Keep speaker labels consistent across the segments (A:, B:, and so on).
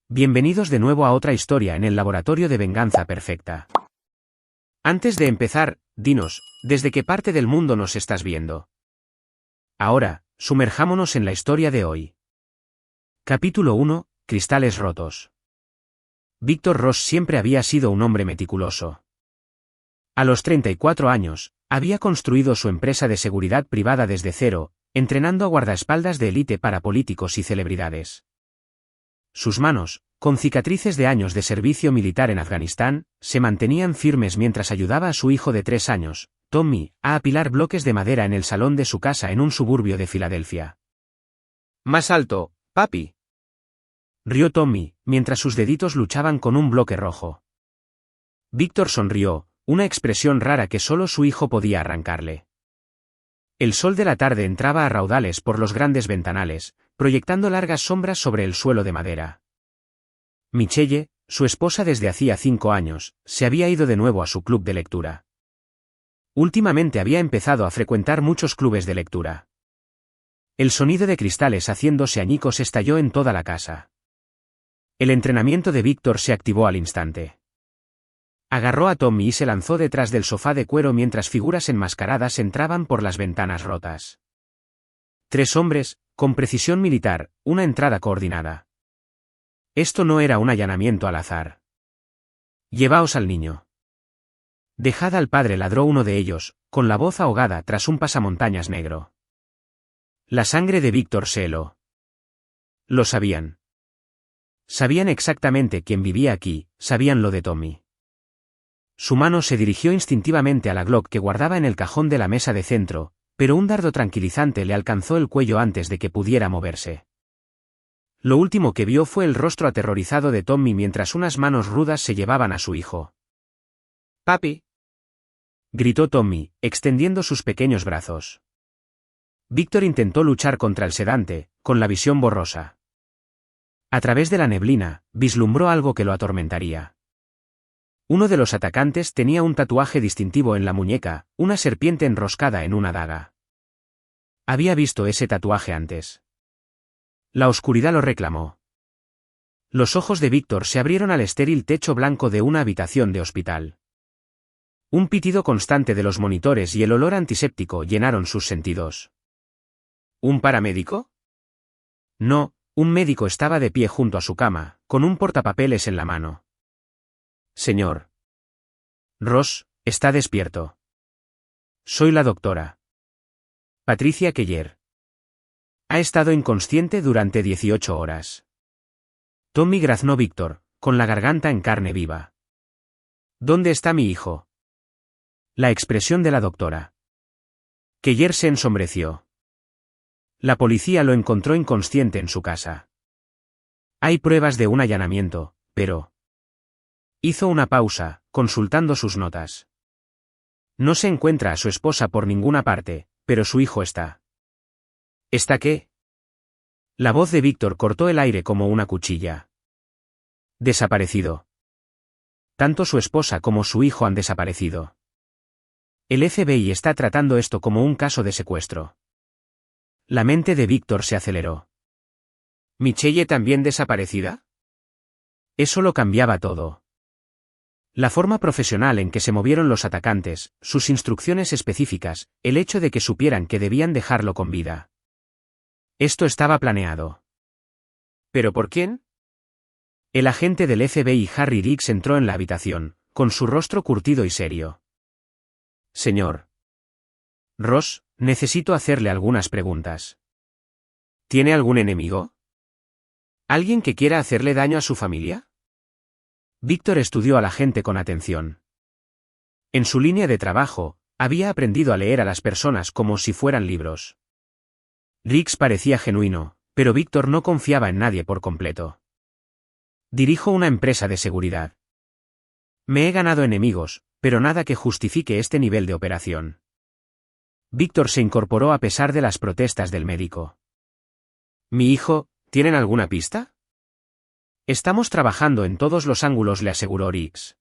A: Bienvenidos de nuevo a otra historia en el laboratorio de venganza perfecta. Antes de empezar, dinos, ¿desde qué parte del mundo nos estás viendo? Ahora, sumerjámonos en la historia de hoy. Capítulo 1, Cristales rotos. Víctor Ross siempre había sido un hombre meticuloso. A los 34 años, había construido su empresa de seguridad privada desde cero, entrenando a guardaespaldas de élite para políticos y celebridades. Sus manos, con cicatrices de años de servicio militar en Afganistán, se mantenían firmes mientras ayudaba a su hijo de 3 años, Tommy, a apilar bloques de madera en el salón de su casa en un suburbio de Filadelfia. «Más alto, papi», rió Tommy, mientras sus deditos luchaban con un bloque rojo. Víctor sonrió, una expresión rara que solo su hijo podía arrancarle. El sol de la tarde entraba a raudales por los grandes ventanales, proyectando largas sombras sobre el suelo de madera. Michelle, su esposa desde hacía 5 años, se había ido de nuevo a su club de lectura. Últimamente había empezado a frecuentar muchos clubes de lectura. El sonido de cristales haciéndose añicos estalló en toda la casa. El entrenamiento de Víctor se activó al instante. Agarró a Tommy y se lanzó detrás del sofá de cuero mientras figuras enmascaradas entraban por las ventanas rotas. 3 hombres, con precisión militar, una entrada coordinada. Esto no era un allanamiento al azar. «Llevaos al niño». «Dejad al padre», ladró uno de ellos, con la voz ahogada tras un pasamontañas negro. La sangre de Víctor se heló. Lo sabían. Sabían exactamente quién vivía aquí, sabían lo de Tommy. Su mano se dirigió instintivamente a la Glock que guardaba en el cajón de la mesa de centro, pero un dardo tranquilizante le alcanzó el cuello antes de que pudiera moverse. Lo último que vio fue el rostro aterrorizado de Tommy mientras unas manos rudas se llevaban a su hijo. «Papi», gritó Tommy, extendiendo sus pequeños brazos. Víctor intentó luchar contra el sedante, con la visión borrosa. A través de la neblina, vislumbró algo que lo atormentaría. Uno de los atacantes tenía un tatuaje distintivo en la muñeca, una serpiente enroscada en una daga. Había visto ese tatuaje antes. La oscuridad lo reclamó. Los ojos de Víctor se abrieron al estéril techo blanco de una habitación de hospital. Un pitido constante de los monitores y el olor antiséptico llenaron sus sentidos. ¿Un paramédico? No, un médico estaba de pie junto a su cama, con un portapapeles en la mano. «Señor Ross, está despierto. Soy la doctora Patricia Keller. Ha estado inconsciente durante 18 horas. Tommy graznó Víctor, con la garganta en carne viva. «¿Dónde está mi hijo?» La expresión de la doctora Keller se ensombreció. La policía lo encontró inconsciente en su casa. Hay pruebas de un allanamiento, pero... Hizo una pausa, consultando sus notas. No se encuentra a su esposa por ninguna parte, pero su hijo está. ¿Está qué? La voz de Víctor cortó el aire como una cuchilla. Desaparecido. Tanto su esposa como su hijo han desaparecido. El FBI está tratando esto como un caso de secuestro. La mente de Víctor se aceleró. ¿Michelle también desaparecida? Eso lo cambiaba todo. La forma profesional en que se movieron los atacantes, sus instrucciones específicas, el hecho de que supieran que debían dejarlo con vida. Esto estaba planeado. ¿Pero por quién? El agente del FBI Harry Riggs entró en la habitación, con su rostro curtido y serio. «Señor Ross, necesito hacerle algunas preguntas. ¿Tiene algún enemigo? ¿Alguien que quiera hacerle daño a su familia?» Víctor estudió a la gente con atención. En su línea de trabajo, había aprendido a leer a las personas como si fueran libros. Riggs parecía genuino, pero Víctor no confiaba en nadie por completo. «Dirijo una empresa de seguridad. Me he ganado enemigos, pero nada que justifique este nivel de operación». Víctor se incorporó a pesar de las protestas del médico. «¿Mi hijo, tienen alguna pista?» «Estamos trabajando en todos los ángulos», le aseguró Riggs.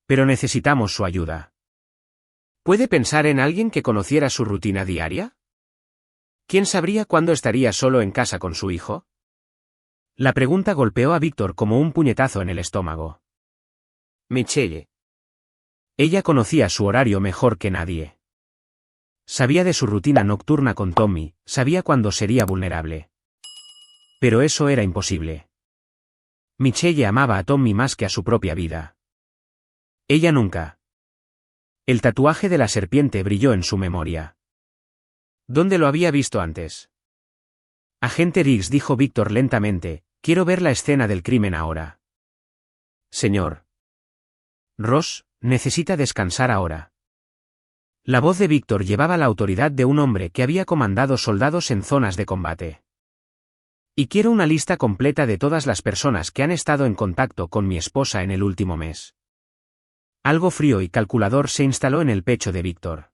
A: «Pero necesitamos su ayuda. ¿Puede pensar en alguien que conociera su rutina diaria? ¿Quién sabría cuándo estaría solo en casa con su hijo?» La pregunta golpeó a Víctor como un puñetazo en el estómago. Michelle. Ella conocía su horario mejor que nadie. Sabía de su rutina nocturna con Tommy, sabía cuándo sería vulnerable. Pero eso era imposible. Michelle amaba a Tommy más que a su propia vida. Ella nunca. El tatuaje de la serpiente brilló en su memoria. ¿Dónde lo había visto antes? Agente Riggs, dijo Víctor lentamente, quiero ver la escena del crimen ahora. Señor. Ross, necesita descansar ahora. La voz de Víctor llevaba la autoridad de un hombre que había comandado soldados en zonas de combate. Y quiero una lista completa de todas las personas que han estado en contacto con mi esposa en el último mes. Algo frío y calculador se instaló en el pecho de Víctor.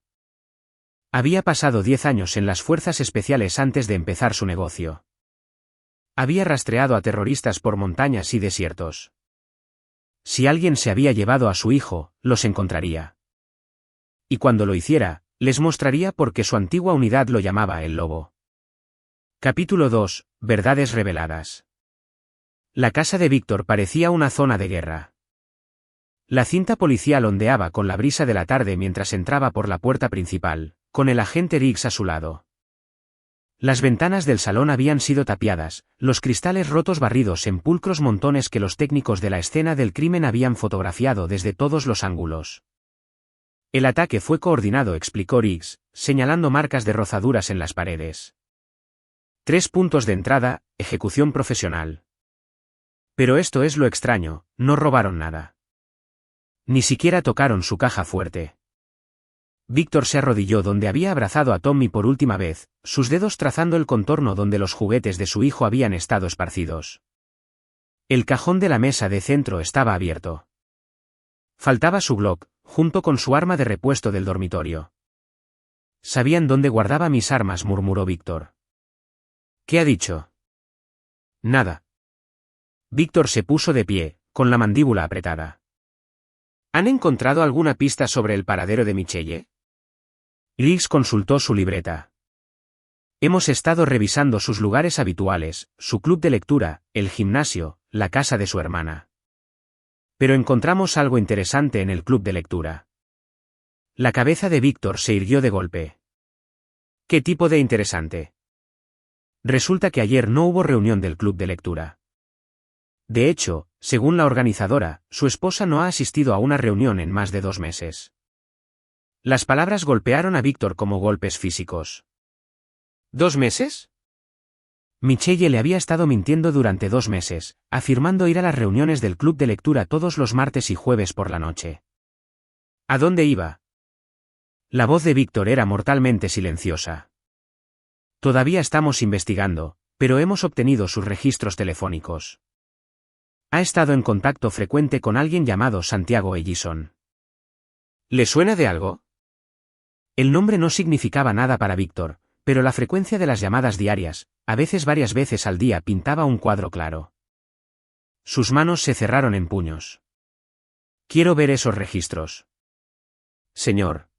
A: Había pasado 10 años en las fuerzas especiales antes de empezar su negocio. Había rastreado a terroristas por montañas y desiertos. Si alguien se había llevado a su hijo, los encontraría. Y cuando lo hiciera, les mostraría por qué su antigua unidad lo llamaba el Lobo. Capítulo 2. Verdades reveladas. La casa de Víctor parecía una zona de guerra. La cinta policial ondeaba con la brisa de la tarde mientras entraba por la puerta principal, con el agente Riggs a su lado. Las ventanas del salón habían sido tapiadas, los cristales rotos barridos en pulcros montones que los técnicos de la escena del crimen habían fotografiado desde todos los ángulos. El ataque fue coordinado, explicó Riggs, señalando marcas de rozaduras en las paredes. 3 puntos de entrada, ejecución profesional. Pero esto es lo extraño, no robaron nada. Ni siquiera tocaron su caja fuerte. Víctor se arrodilló donde había abrazado a Tommy por última vez, sus dedos trazando el contorno donde los juguetes de su hijo habían estado esparcidos. El cajón de la mesa de centro estaba abierto. Faltaba su Glock, junto con su arma de repuesto del dormitorio. Sabían dónde guardaba mis armas, murmuró Víctor. ¿Qué ha dicho? Nada. Víctor se puso de pie, con la mandíbula apretada. ¿Han encontrado alguna pista sobre el paradero de Michelle? Riggs consultó su libreta. Hemos estado revisando sus lugares habituales, su club de lectura, el gimnasio, la casa de su hermana. Pero encontramos algo interesante en el club de lectura. La cabeza de Víctor se irguió de golpe. ¿Qué tipo de interesante? Resulta que ayer no hubo reunión del club de lectura. De hecho, según la organizadora, su esposa no ha asistido a una reunión en más de 2 meses. Las palabras golpearon a Víctor como golpes físicos. ¿2 meses? Michelle le había estado mintiendo durante 2 meses, afirmando ir a las reuniones del club de lectura todos los martes y jueves por la noche. ¿A dónde iba? La voz de Víctor era mortalmente silenciosa. Todavía estamos investigando, pero hemos obtenido sus registros telefónicos. Ha estado en contacto frecuente con alguien llamado Santiago Ellison. ¿Le suena de algo? El nombre no significaba nada para Víctor, pero la frecuencia de las llamadas diarias, a veces varias veces al día, pintaba un cuadro claro. Sus manos se cerraron en puños. Quiero ver esos registros. Señor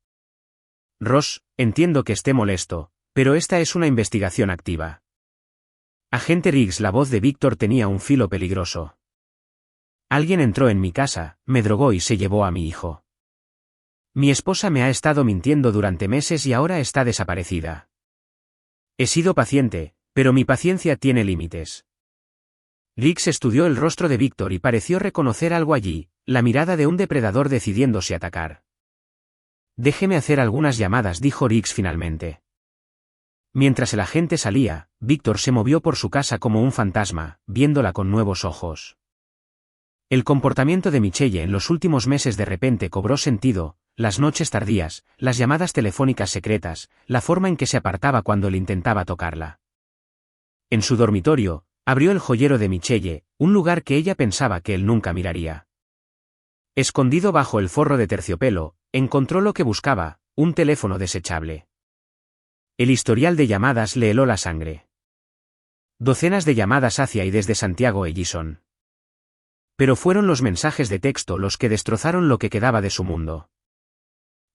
A: Ross, entiendo que esté molesto, pero esta es una investigación activa. Agente Riggs, la voz de Víctor tenía un filo peligroso. Alguien entró en mi casa, me drogó y se llevó a mi hijo. Mi esposa me ha estado mintiendo durante meses y ahora está desaparecida. He sido paciente, pero mi paciencia tiene límites. Riggs estudió el rostro de Víctor y pareció reconocer algo allí, la mirada de un depredador decidiéndose a atacar. Déjeme hacer algunas llamadas, dijo Riggs finalmente. Mientras el agente salía, Víctor se movió por su casa como un fantasma, viéndola con nuevos ojos. El comportamiento de Michelle en los últimos meses de repente cobró sentido, las noches tardías, las llamadas telefónicas secretas, la forma en que se apartaba cuando él intentaba tocarla. En su dormitorio, abrió el joyero de Michelle, un lugar que ella pensaba que él nunca miraría. Escondido bajo el forro de terciopelo, encontró lo que buscaba, un teléfono desechable. El historial de llamadas le heló la sangre. Docenas de llamadas hacia y desde Santiago Ellison. Pero fueron los mensajes de texto los que destrozaron lo que quedaba de su mundo.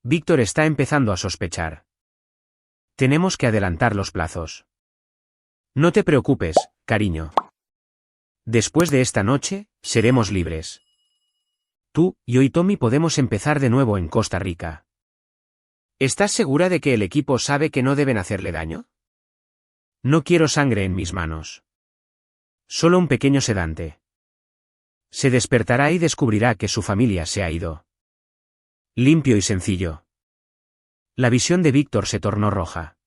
A: Víctor está empezando a sospechar. Tenemos que adelantar los plazos. No te preocupes, cariño. Después de esta noche, seremos libres. Tú y yo y Tommy podemos empezar de nuevo en Costa Rica. ¿Estás segura de que el equipo sabe que no deben hacerle daño? No quiero sangre en mis manos. Solo un pequeño sedante. Se despertará y descubrirá que su familia se ha ido. Limpio y sencillo. La visión de Víctor se tornó roja.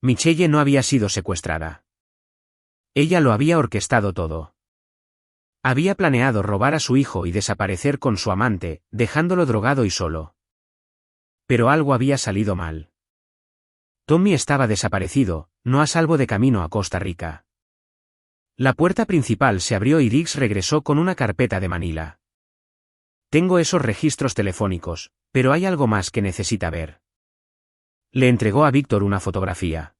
A: Michelle no había sido secuestrada. Ella lo había orquestado todo. Había planeado robar a su hijo y desaparecer con su amante, dejándolo drogado y solo. Pero algo había salido mal. Tommy estaba desaparecido, no a salvo de camino a Costa Rica. La puerta principal se abrió y Riggs regresó con una carpeta de Manila. Tengo esos registros telefónicos, pero hay algo más que necesita ver. Le entregó a Víctor una fotografía.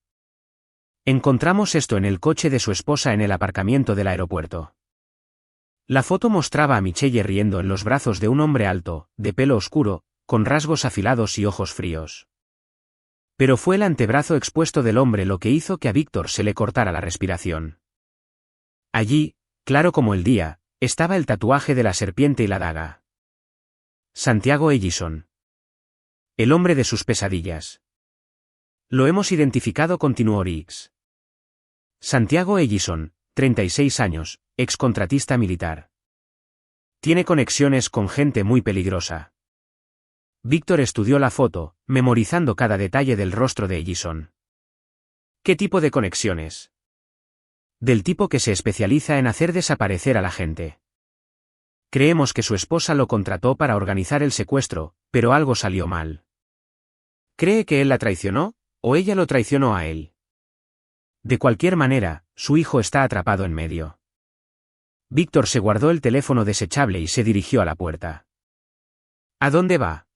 A: Encontramos esto en el coche de su esposa en el aparcamiento del aeropuerto. La foto mostraba a Michelle riendo en los brazos de un hombre alto, de pelo oscuro, con rasgos afilados y ojos fríos. Pero fue el antebrazo expuesto del hombre lo que hizo que a Víctor se le cortara la respiración. Allí, claro como el día, estaba el tatuaje de la serpiente y la daga. Santiago Ellison. El hombre de sus pesadillas. Lo hemos identificado, continuó Riggs. Santiago Ellison, 36 años, excontratista militar. Tiene conexiones con gente muy peligrosa. Víctor estudió la foto, memorizando cada detalle del rostro de Ellison. ¿Qué tipo de conexiones? Del tipo que se especializa en hacer desaparecer a la gente. Creemos que su esposa lo contrató para organizar el secuestro, pero algo salió mal. ¿Cree que él la traicionó, o ella lo traicionó a él? De cualquier manera, su hijo está atrapado en medio. Víctor se guardó el teléfono desechable y se dirigió a la puerta. ¿A dónde va?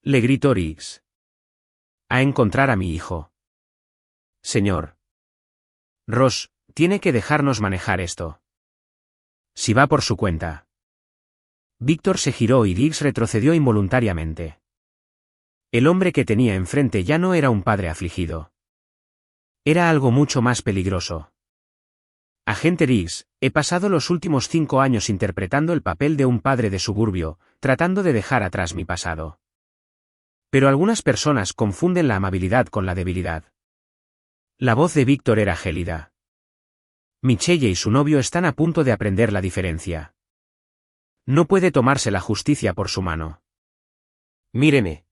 A: Le gritó Riggs. A encontrar a mi hijo. Señor Ross, tiene que dejarnos manejar esto. Si va por su cuenta. Víctor se giró y Riggs retrocedió involuntariamente. El hombre que tenía enfrente ya no era un padre afligido. Era algo mucho más peligroso. Agente Riggs, he pasado los últimos 5 años interpretando el papel de un padre de suburbio, tratando de dejar atrás mi pasado. Pero algunas personas confunden la amabilidad con la debilidad. La voz de Víctor era gélida. Michelle y su novio están a punto de aprender la diferencia. No puede tomarse la justicia por su mano. Míreme.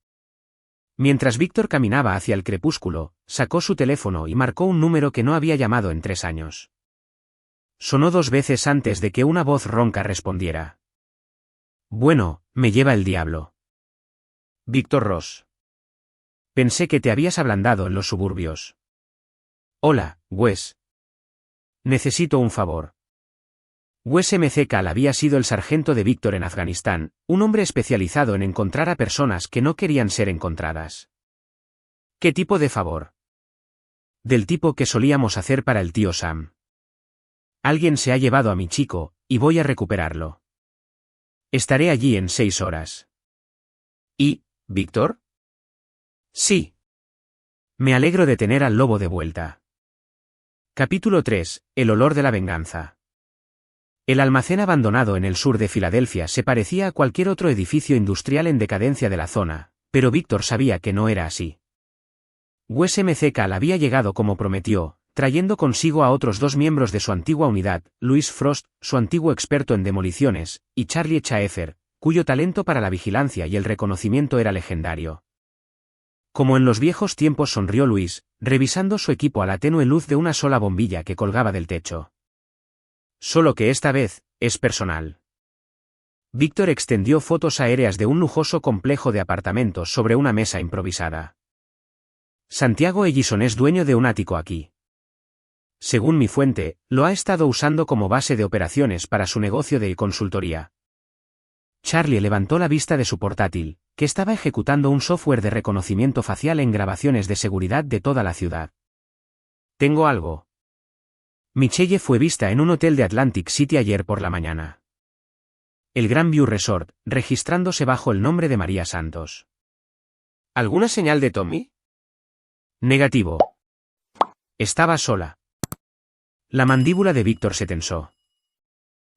A: Mientras Víctor caminaba hacia el crepúsculo, sacó su teléfono y marcó un número que no había llamado en 3 años. Sonó 2 veces antes de que una voz ronca respondiera. Bueno, me lleva el diablo. Víctor Ross. Pensé que te habías ablandado en los suburbios. Hola, Wes. Necesito un favor. Wes M.C. Cal había sido el sargento de Víctor en Afganistán, un hombre especializado en encontrar a personas que no querían ser encontradas. ¿Qué tipo de favor? Del tipo que solíamos hacer para el tío Sam. Alguien se ha llevado a mi chico, y voy a recuperarlo. Estaré allí en 6 horas. ¿Y, Víctor? Sí. Me alegro de tener al lobo de vuelta. Capítulo 3. El olor de la venganza. El almacén abandonado en el sur de Filadelfia se parecía a cualquier otro edificio industrial en decadencia de la zona, pero Víctor sabía que no era así. Wes M.C. Cal había llegado como prometió, trayendo consigo a otros 2 miembros de su antigua unidad, Louis Frost, su antiguo experto en demoliciones, y Charlie Chaefer, cuyo talento para la vigilancia y el reconocimiento era legendario. Como en los viejos tiempos, sonrió Luis, revisando su equipo a la tenue luz de una sola bombilla que colgaba del techo. Solo que esta vez, es personal. Víctor extendió fotos aéreas de un lujoso complejo de apartamentos sobre una mesa improvisada. Santiago Ellison es dueño de un ático aquí. Según mi fuente, lo ha estado usando como base de operaciones para su negocio de consultoría. Charlie levantó la vista de su portátil, que estaba ejecutando un software de reconocimiento facial en grabaciones de seguridad de toda la ciudad. Tengo algo. Michelle fue vista en un hotel de Atlantic City ayer por la mañana. El Grand View Resort, registrándose bajo el nombre de María Santos. ¿Alguna señal de Tommy? Negativo. Estaba sola. La mandíbula de Víctor se tensó.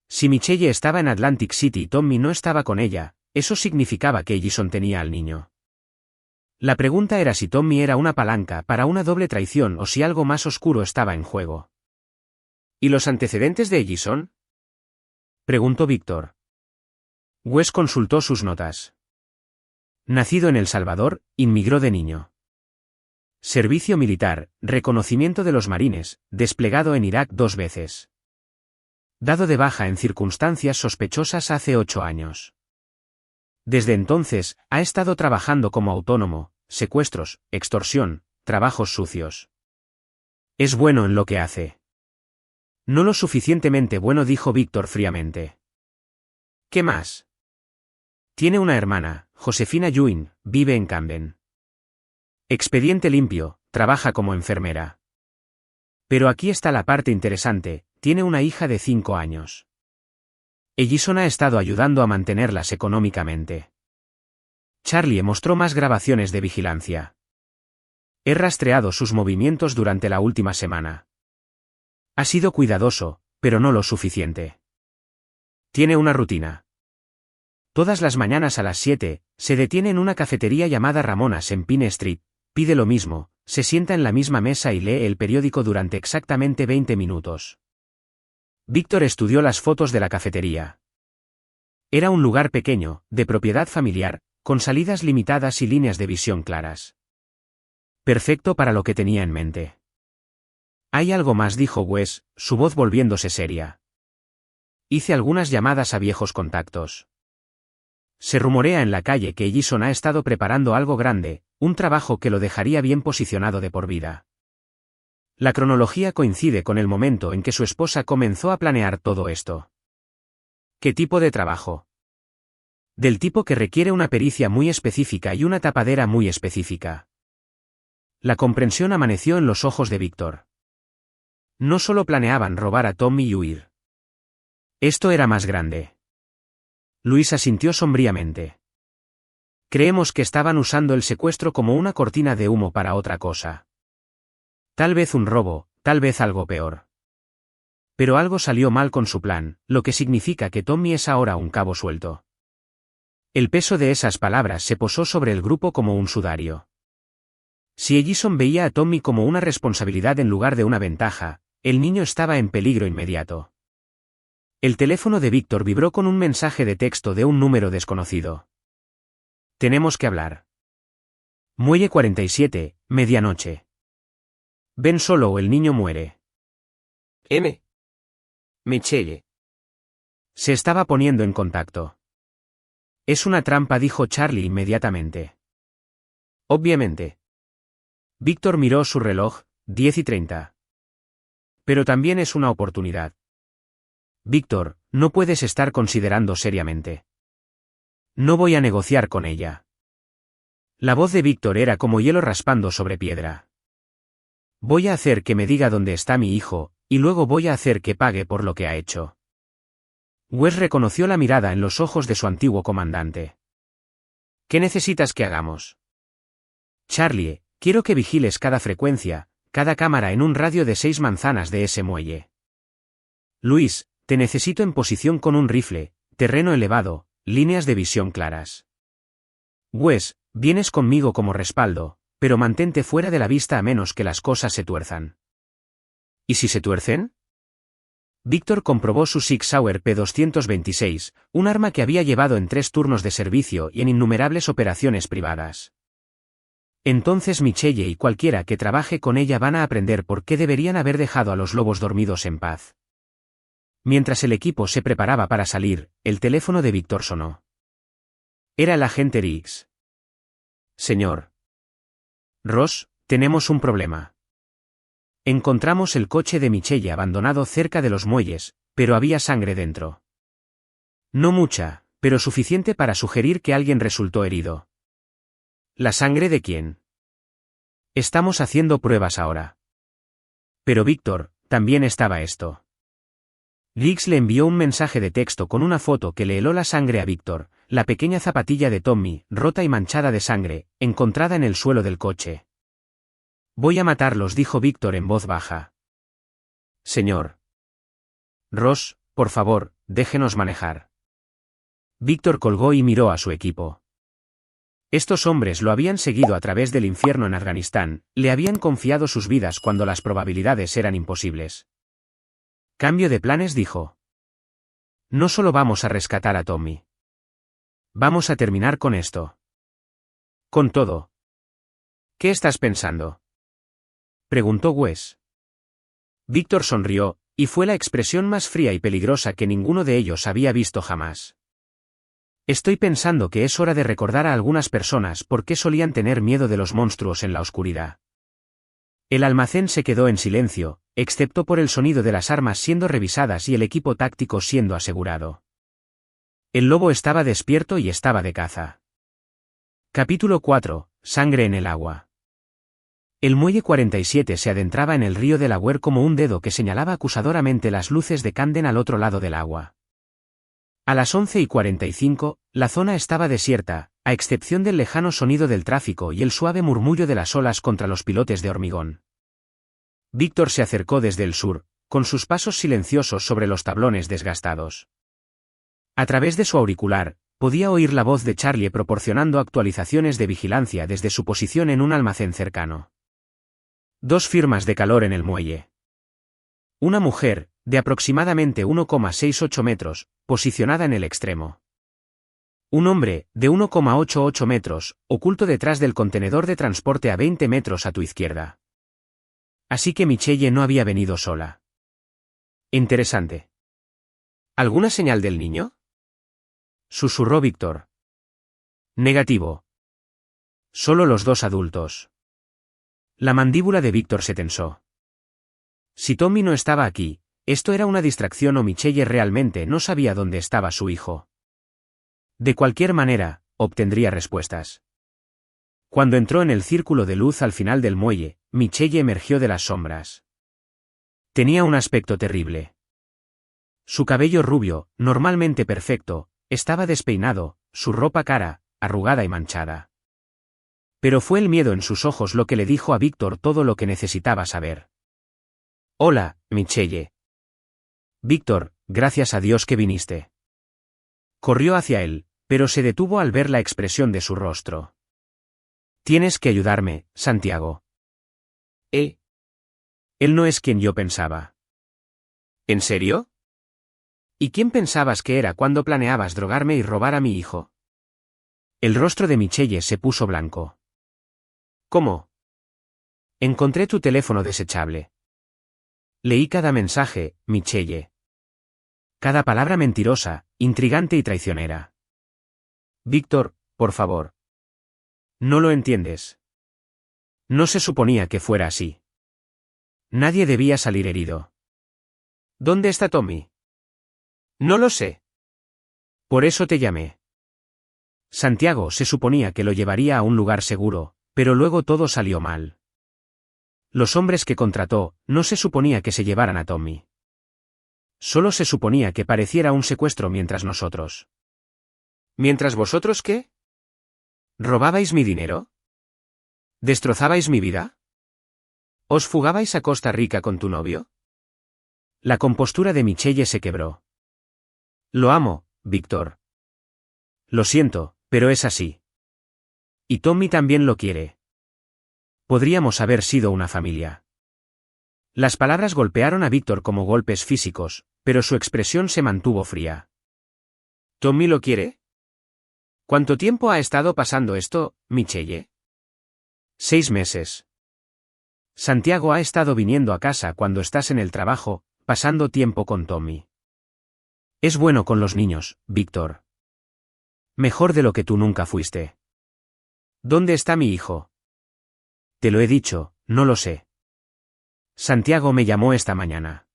A: Si Michelle estaba en Atlantic City y Tommy no estaba con ella, eso significaba que Ellison tenía al niño. La pregunta era si Tommy era una palanca para una doble traición o si algo más oscuro estaba en juego. ¿Y los antecedentes de Ellison?, preguntó Víctor. Wes consultó sus notas. Nacido en El Salvador, inmigró de niño. Servicio militar, reconocimiento de los marines, desplegado en Irak 2 veces. Dado de baja en circunstancias sospechosas hace 8 años. Desde entonces, ha estado trabajando como autónomo, secuestros, extorsión, trabajos sucios. Es bueno en lo que hace. No lo suficientemente bueno, dijo Víctor fríamente. ¿Qué más? Tiene una hermana, Josefina Yuin, vive en Camden. Expediente limpio, trabaja como enfermera. Pero aquí está la parte interesante, tiene una hija de 5 años. Ellison ha estado ayudando a mantenerlas económicamente. Charlie mostró más grabaciones de vigilancia. He rastreado sus movimientos durante la última semana. Ha sido cuidadoso, pero no lo suficiente. Tiene una rutina. Todas las mañanas a las 7, se detiene en una cafetería llamada Ramona's en Pine Street, pide lo mismo, se sienta en la misma mesa y lee el periódico durante exactamente 20 minutos. Víctor estudió las fotos de la cafetería. Era un lugar pequeño, de propiedad familiar, con salidas limitadas y líneas de visión claras. Perfecto para lo que tenía en mente. Hay algo más, dijo Wes, su voz volviéndose seria. Hice algunas llamadas a viejos contactos. Se rumorea en la calle que Ellison ha estado preparando algo grande, un trabajo que lo dejaría bien posicionado de por vida. La cronología coincide con el momento en que su esposa comenzó a planear todo esto. ¿Qué tipo de trabajo? Del tipo que requiere una pericia muy específica y una tapadera muy específica. La comprensión amaneció en los ojos de Víctor. No solo planeaban robar a Tommy y huir. Esto era más grande. Luis asintió sombríamente. Creemos que estaban usando el secuestro como una cortina de humo para otra cosa. Tal vez un robo, tal vez algo peor. Pero algo salió mal con su plan, lo que significa que Tommy es ahora un cabo suelto. El peso de esas palabras se posó sobre el grupo como un sudario. Si Ellison veía a Tommy como una responsabilidad en lugar de una ventaja, el niño estaba en peligro inmediato. El teléfono de Víctor vibró con un mensaje de texto de un número desconocido. Tenemos que hablar. Muelle 47, medianoche. Ven solo o el niño muere. Michelle. Se estaba poniendo en contacto. Es una trampa, dijo Charlie inmediatamente. Obviamente. Víctor miró su reloj, 10:30. Pero también es una oportunidad. Víctor, no puedes estar considerando seriamente. No voy a negociar con ella. La voz de Víctor era como hielo raspando sobre piedra. Voy a hacer que me diga dónde está mi hijo, y luego voy a hacer que pague por lo que ha hecho. Wes reconoció la mirada en los ojos de su antiguo comandante. ¿Qué necesitas que hagamos? Charlie, quiero que vigiles cada frecuencia, cada cámara en un radio de 6 manzanas de ese muelle. Luis, te necesito en posición con un rifle, terreno elevado, líneas de visión claras. Wes, vienes conmigo como respaldo, pero mantente fuera de la vista a menos que las cosas se tuerzan. ¿Y si se tuercen? Víctor comprobó su Sig Sauer P226, un arma que había llevado en 3 turnos de servicio y en innumerables operaciones privadas. Entonces Michelle y cualquiera que trabaje con ella van a aprender por qué deberían haber dejado a los lobos dormidos en paz. Mientras el equipo se preparaba para salir, el teléfono de Víctor sonó. Era el agente Riggs. Señor Ross, tenemos un problema. Encontramos el coche de Michelle abandonado cerca de los muelles, pero había sangre dentro. No mucha, pero suficiente para sugerir que alguien resultó herido. ¿La sangre de quién? Estamos haciendo pruebas ahora. Pero Víctor, también estaba esto. Riggs le envió un mensaje de texto con una foto que le heló la sangre a Víctor, la pequeña zapatilla de Tommy, rota y manchada de sangre, encontrada en el suelo del coche. Voy a matarlos, dijo Víctor en voz baja. Señor. Ross, por favor, déjenos manejar. Víctor colgó y miró a su equipo. Estos hombres lo habían seguido a través del infierno en Afganistán, le habían confiado sus vidas cuando las probabilidades eran imposibles. Cambio de planes, dijo. No solo vamos a rescatar a Tommy. Vamos a terminar con esto. Con todo. ¿Qué estás pensando? Preguntó Wes. Víctor sonrió, y fue la expresión más fría y peligrosa que ninguno de ellos había visto jamás. Estoy pensando que es hora de recordar a algunas personas por qué solían tener miedo de los monstruos en la oscuridad. El almacén se quedó en silencio, excepto por el sonido de las armas siendo revisadas y el equipo táctico siendo asegurado. El lobo estaba despierto y estaba de caza. Capítulo 4. Sangre en el agua. El muelle 47 se adentraba en el río Delaware como un dedo que señalaba acusadoramente las luces de Camden al otro lado del agua. A las 11:45, la zona estaba desierta, a excepción del lejano sonido del tráfico y el suave murmullo de las olas contra los pilotes de hormigón. Víctor se acercó desde el sur, con sus pasos silenciosos sobre los tablones desgastados. A través de su auricular, podía oír la voz de Charlie proporcionando actualizaciones de vigilancia desde su posición en un almacén cercano. 2 firmas de calor en el muelle. Una mujer, de aproximadamente 1,68 metros, posicionada en el extremo. Un hombre, de 1,88 metros, oculto detrás del contenedor de transporte a 20 metros a tu izquierda. Así que Michelle no había venido sola. Interesante. ¿Alguna señal del niño? Susurró Víctor. Negativo. Solo los 2 adultos. La mandíbula de Víctor se tensó. Si Tommy no estaba aquí, esto era una distracción o Michelle realmente no sabía dónde estaba su hijo. De cualquier manera, obtendría respuestas. Cuando entró en el círculo de luz al final del muelle, Michelle emergió de las sombras. Tenía un aspecto terrible. Su cabello rubio, normalmente perfecto, estaba despeinado, su ropa cara, arrugada y manchada. Pero fue el miedo en sus ojos lo que le dijo a Víctor todo lo que necesitaba saber. Hola, Michelle. Víctor, gracias a Dios que viniste. Corrió hacia él, pero se detuvo al ver la expresión de su rostro. Tienes que ayudarme, Santiago. Él no es quien yo pensaba. ¿En serio? ¿Y quién pensabas que era cuando planeabas drogarme y robar a mi hijo? El rostro de Michelle se puso blanco. ¿Cómo? Encontré tu teléfono desechable. Leí cada mensaje, Michelle. Cada palabra mentirosa, intrigante y traicionera. Víctor, por favor. No lo entiendes. No se suponía que fuera así. Nadie debía salir herido. ¿Dónde está Tommy? No lo sé. Por eso te llamé. Santiago se suponía que lo llevaría a un lugar seguro, pero luego todo salió mal. Los hombres que contrató, no se suponía que se llevaran a Tommy. Solo se suponía que pareciera un secuestro mientras nosotros. ¿Mientras vosotros qué? ¿Robabais mi dinero? ¿Destrozabais mi vida? ¿Os fugabais a Costa Rica con tu novio? La compostura de Michelle se quebró. Lo amo, Víctor. Lo siento, pero es así. Y Tommy también lo quiere. Podríamos haber sido una familia. Las palabras golpearon a Víctor como golpes físicos, pero su expresión se mantuvo fría. ¿Tommy lo quiere? ¿Cuánto tiempo ha estado pasando esto, Michelle? 6 meses. Santiago ha estado viniendo a casa cuando estás en el trabajo, pasando tiempo con Tommy. Es bueno con los niños, Víctor. Mejor de lo que tú nunca fuiste. ¿Dónde está mi hijo? Te lo he dicho, no lo sé. Santiago me llamó esta mañana.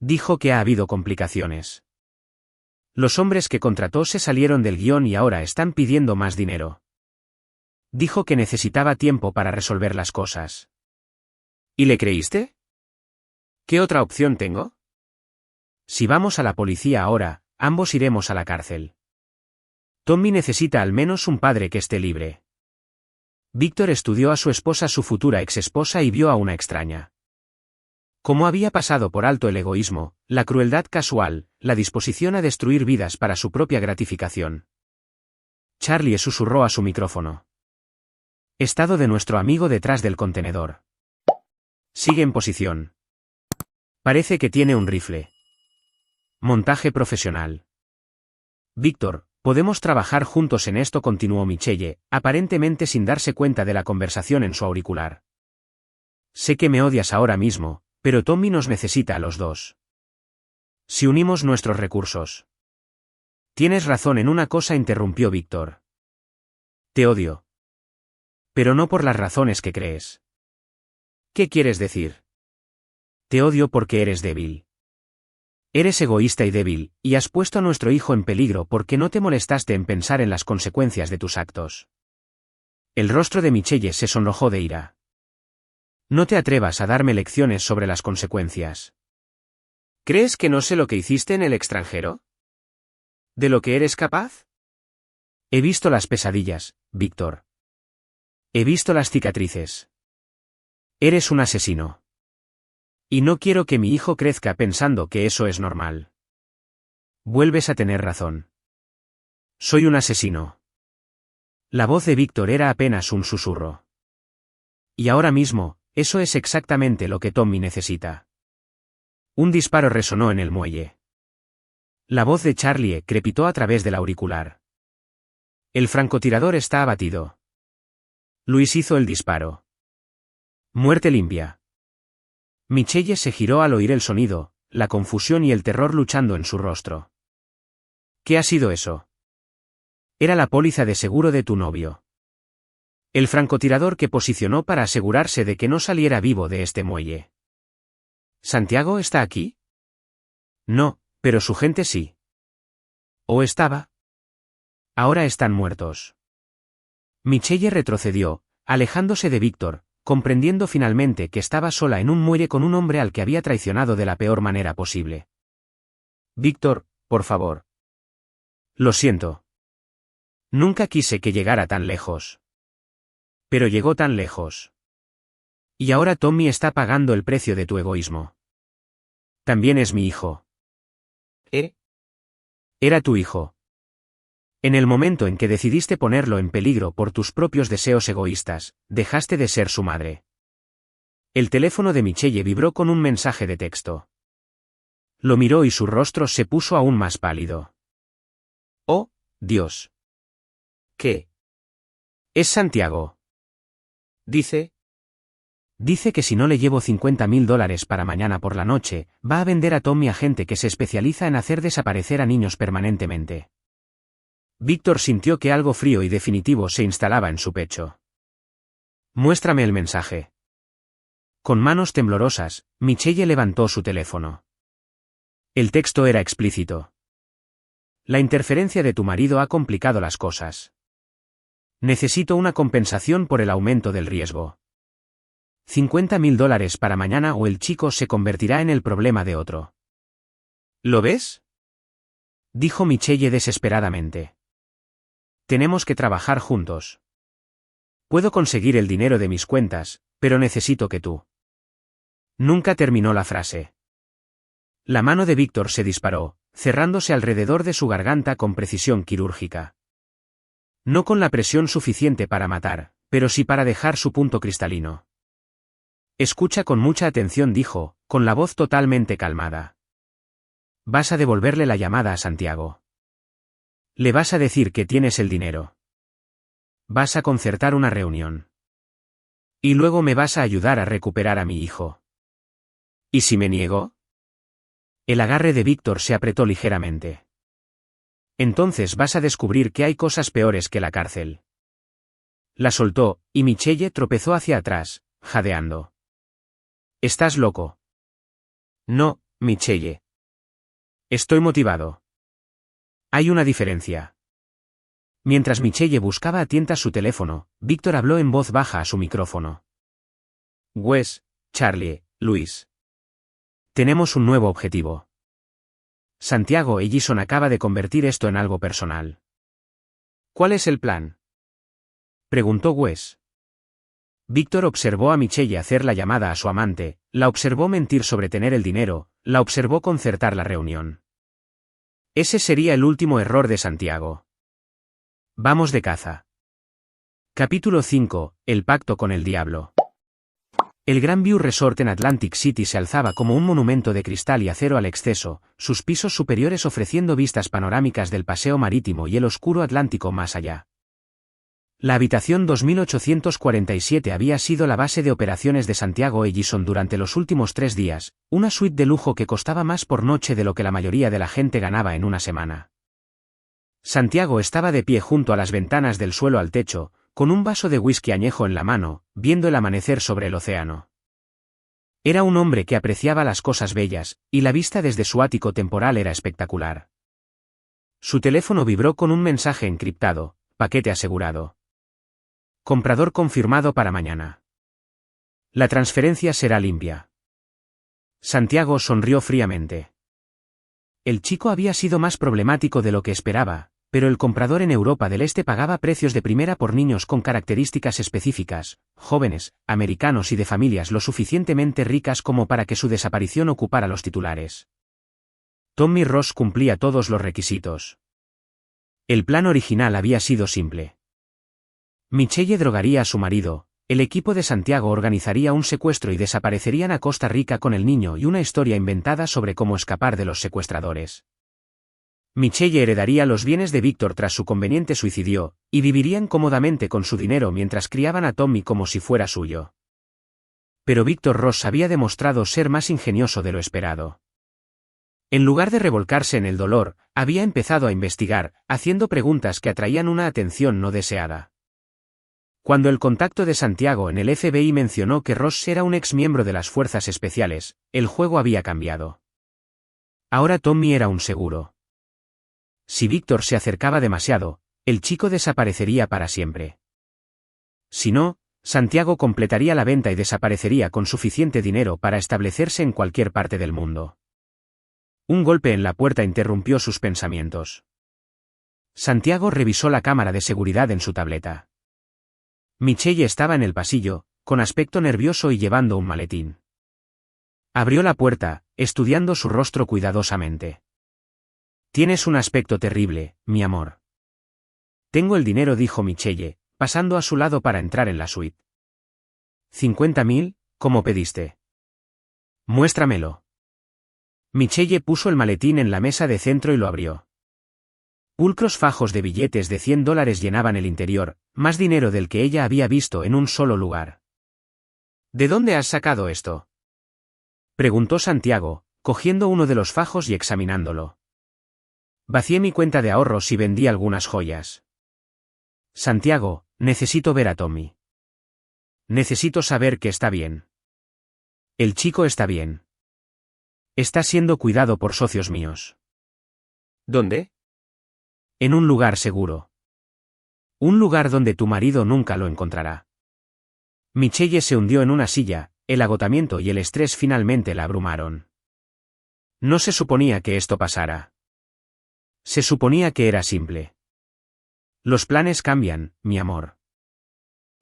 A: Dijo que ha habido complicaciones. Los hombres que contrató se salieron del guión y ahora están pidiendo más dinero. Dijo que necesitaba tiempo para resolver las cosas. ¿Y le creíste? ¿Qué otra opción tengo? Si vamos a la policía ahora, ambos iremos a la cárcel. Tommy necesita al menos un padre que esté libre. Víctor estudió a su esposa, su futura exesposa, y vio a una extraña. Cómo había pasado por alto el egoísmo, la crueldad casual, la disposición a destruir vidas para su propia gratificación. Charlie susurró a su micrófono. Estado de nuestro amigo detrás del contenedor. Sigue en posición. Parece que tiene un rifle. Montaje profesional. Víctor, podemos trabajar juntos en esto, continuó Michelle, aparentemente sin darse cuenta de la conversación en su auricular. Sé que me odias ahora mismo, pero Tommy nos necesita a los dos. Si unimos nuestros recursos. Tienes razón en una cosa, interrumpió Víctor. Te odio. Pero no por las razones que crees. ¿Qué quieres decir? Te odio porque eres débil. Eres egoísta y débil, y has puesto a nuestro hijo en peligro porque no te molestaste en pensar en las consecuencias de tus actos. El rostro de Michelle se sonrojó de ira. No te atrevas a darme lecciones sobre las consecuencias. ¿Crees que no sé lo que hiciste en el extranjero? ¿De lo que eres capaz? He visto las pesadillas, Víctor. He visto las cicatrices. Eres un asesino. Y no quiero que mi hijo crezca pensando que eso es normal. Vuelves a tener razón. Soy un asesino. La voz de Víctor era apenas un susurro. Y ahora mismo, eso es exactamente lo que Tommy necesita. Un disparo resonó en el muelle. La voz de Charlie crepitó a través del auricular. El francotirador está abatido. Luis hizo el disparo. Muerte limpia. Michelle se giró al oír el sonido, la confusión y el terror luchando en su rostro. ¿Qué ha sido eso? Era la póliza de seguro de tu novio. El francotirador que posicionó para asegurarse de que no saliera vivo de este muelle. ¿Santiago está aquí? No, pero su gente sí. ¿O estaba? Ahora están muertos. Michelle retrocedió, alejándose de Víctor, comprendiendo finalmente que estaba sola en un muelle con un hombre al que había traicionado de la peor manera posible. Víctor, por favor. Lo siento. Nunca quise que llegara tan lejos. Pero llegó tan lejos. Y ahora Tommy está pagando el precio de tu egoísmo. También es mi hijo. Era tu hijo. En el momento en que decidiste ponerlo en peligro por tus propios deseos egoístas, dejaste de ser su madre. El teléfono de Michelle vibró con un mensaje de texto. Lo miró y su rostro se puso aún más pálido. ¡Oh, Dios! ¿Qué? Es Santiago. Dice que si no le llevo $50,000 para mañana por la noche, va a vender a Tommy a gente que se especializa en hacer desaparecer a niños permanentemente. Víctor sintió que algo frío y definitivo se instalaba en su pecho. Muéstrame el mensaje. Con manos temblorosas, Michelle levantó su teléfono. El texto era explícito. La interferencia de tu marido ha complicado las cosas. Necesito una compensación por el aumento del riesgo. $50,000 para mañana o el chico se convertirá en el problema de otro. ¿Lo ves? Dijo Michelle desesperadamente. Tenemos que trabajar juntos. Puedo conseguir el dinero de mis cuentas, pero necesito que tú. Nunca terminó la frase. La mano de Víctor se disparó, cerrándose alrededor de su garganta con precisión quirúrgica. No con la presión suficiente para matar, pero sí para dejar su punto cristalino. Escucha con mucha atención, dijo, con la voz totalmente calmada. Vas a devolverle la llamada a Santiago. Le vas a decir que tienes el dinero. Vas a concertar una reunión. Y luego me vas a ayudar a recuperar a mi hijo. ¿Y si me niego? El agarre de Víctor se apretó ligeramente. Entonces vas a descubrir que hay cosas peores que la cárcel. La soltó, y Michelle tropezó hacia atrás, jadeando. ¿Estás loco? No, Michelle. Estoy motivado. Hay una diferencia. Mientras Michelle buscaba a tientas su teléfono, Víctor habló en voz baja a su micrófono. Wes, Charlie, Luis. Tenemos un nuevo objetivo. Santiago Ellison acaba de convertir esto en algo personal. ¿Cuál es el plan? Preguntó Wes. Víctor observó a Michelle hacer la llamada a su amante, la observó mentir sobre tener el dinero, la observó concertar la reunión. Ese sería el último error de Santiago. Vamos de caza. Capítulo 5. El pacto con el diablo. El Grand View Resort en Atlantic City se alzaba como un monumento de cristal y acero al exceso, sus pisos superiores ofreciendo vistas panorámicas del paseo marítimo y el oscuro Atlántico más allá. La habitación 2847 había sido la base de operaciones de Santiago Ellison durante los últimos 3 días, una suite de lujo que costaba más por noche de lo que la mayoría de la gente ganaba en una semana. Santiago estaba de pie junto a las ventanas del suelo al techo, con un vaso de whisky añejo en la mano, viendo el amanecer sobre el océano. Era un hombre que apreciaba las cosas bellas, y la vista desde su ático temporal era espectacular. Su teléfono vibró con un mensaje encriptado: paquete asegurado. Comprador confirmado para mañana. La transferencia será limpia. Santiago sonrió fríamente. El chico había sido más problemático de lo que esperaba, pero el comprador en Europa del Este pagaba precios de primera por niños con características específicas, jóvenes, americanos y de familias lo suficientemente ricas como para que su desaparición ocupara los titulares. Tommy Ross cumplía todos los requisitos. El plan original había sido simple. Michelle drogaría a su marido, el equipo de Santiago organizaría un secuestro y desaparecerían a Costa Rica con el niño y una historia inventada sobre cómo escapar de los secuestradores. Michelle heredaría los bienes de Víctor tras su conveniente suicidio, y vivirían cómodamente con su dinero mientras criaban a Tommy como si fuera suyo. Pero Víctor Ross había demostrado ser más ingenioso de lo esperado. En lugar de revolcarse en el dolor, había empezado a investigar, haciendo preguntas que atraían una atención no deseada. Cuando el contacto de Santiago en el FBI mencionó que Ross era un ex miembro de las fuerzas especiales, el juego había cambiado. Ahora Tommy era un seguro. Si Víctor se acercaba demasiado, el chico desaparecería para siempre. Si no, Santiago completaría la venta y desaparecería con suficiente dinero para establecerse en cualquier parte del mundo. Un golpe en la puerta interrumpió sus pensamientos. Santiago revisó la cámara de seguridad en su tableta. Michelle estaba en el pasillo, con aspecto nervioso y llevando un maletín. Abrió la puerta, estudiando su rostro cuidadosamente. Tienes un aspecto terrible, mi amor. Tengo el dinero, dijo Michelle, pasando a su lado para entrar en la suite. 50.000, ¿cómo pediste? Muéstramelo. Michelle puso el maletín en la mesa de centro y lo abrió. Pulcros fajos de billetes de $100 llenaban el interior, más dinero del que ella había visto en un solo lugar. ¿De dónde has sacado esto?, preguntó Santiago, cogiendo uno de los fajos y examinándolo. Vacié mi cuenta de ahorros y vendí algunas joyas. Santiago, necesito ver a Tommy. Necesito saber que está bien. El chico está bien. Está siendo cuidado por socios míos. ¿Dónde? En un lugar seguro. Un lugar donde tu marido nunca lo encontrará. Michelle se hundió en una silla, el agotamiento y el estrés finalmente la abrumaron. No se suponía que esto pasara. Se suponía que era simple. Los planes cambian, mi amor.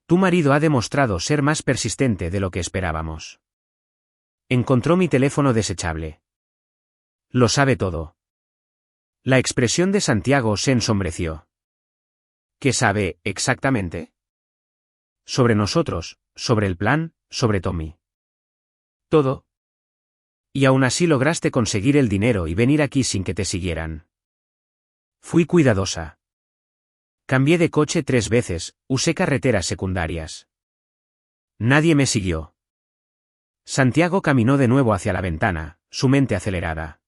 A: Tu marido ha demostrado ser más persistente de lo que esperábamos. Encontró mi teléfono desechable. Lo sabe todo. La expresión de Santiago se ensombreció. ¿Qué sabe, exactamente? Sobre nosotros, sobre el plan, sobre Tommy. Todo. Y aún así lograste conseguir el dinero y venir aquí sin que te siguieran. Fui cuidadosa. Cambié de coche 3 veces, usé carreteras secundarias. Nadie me siguió. Santiago caminó de nuevo hacia la ventana, su mente acelerada.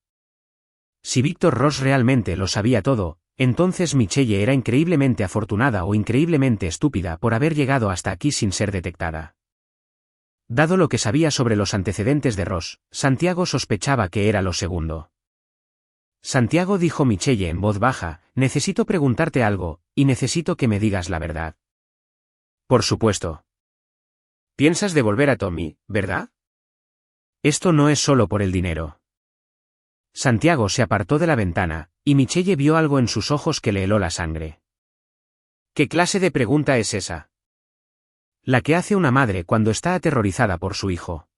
A: Si Víctor Ross realmente lo sabía todo, entonces Michelle era increíblemente afortunada o increíblemente estúpida por haber llegado hasta aquí sin ser detectada. Dado lo que sabía sobre los antecedentes de Ross, Santiago sospechaba que era lo segundo. Santiago, dijo Michelle en voz baja, necesito preguntarte algo, y necesito que me digas la verdad. Por supuesto. Piensas devolver a Tommy, ¿verdad? Esto no es solo por el dinero. Santiago se apartó de la ventana, y Michelle vio algo en sus ojos que le heló la sangre. ¿Qué clase de pregunta es esa? La que hace una madre cuando está aterrorizada por su hijo.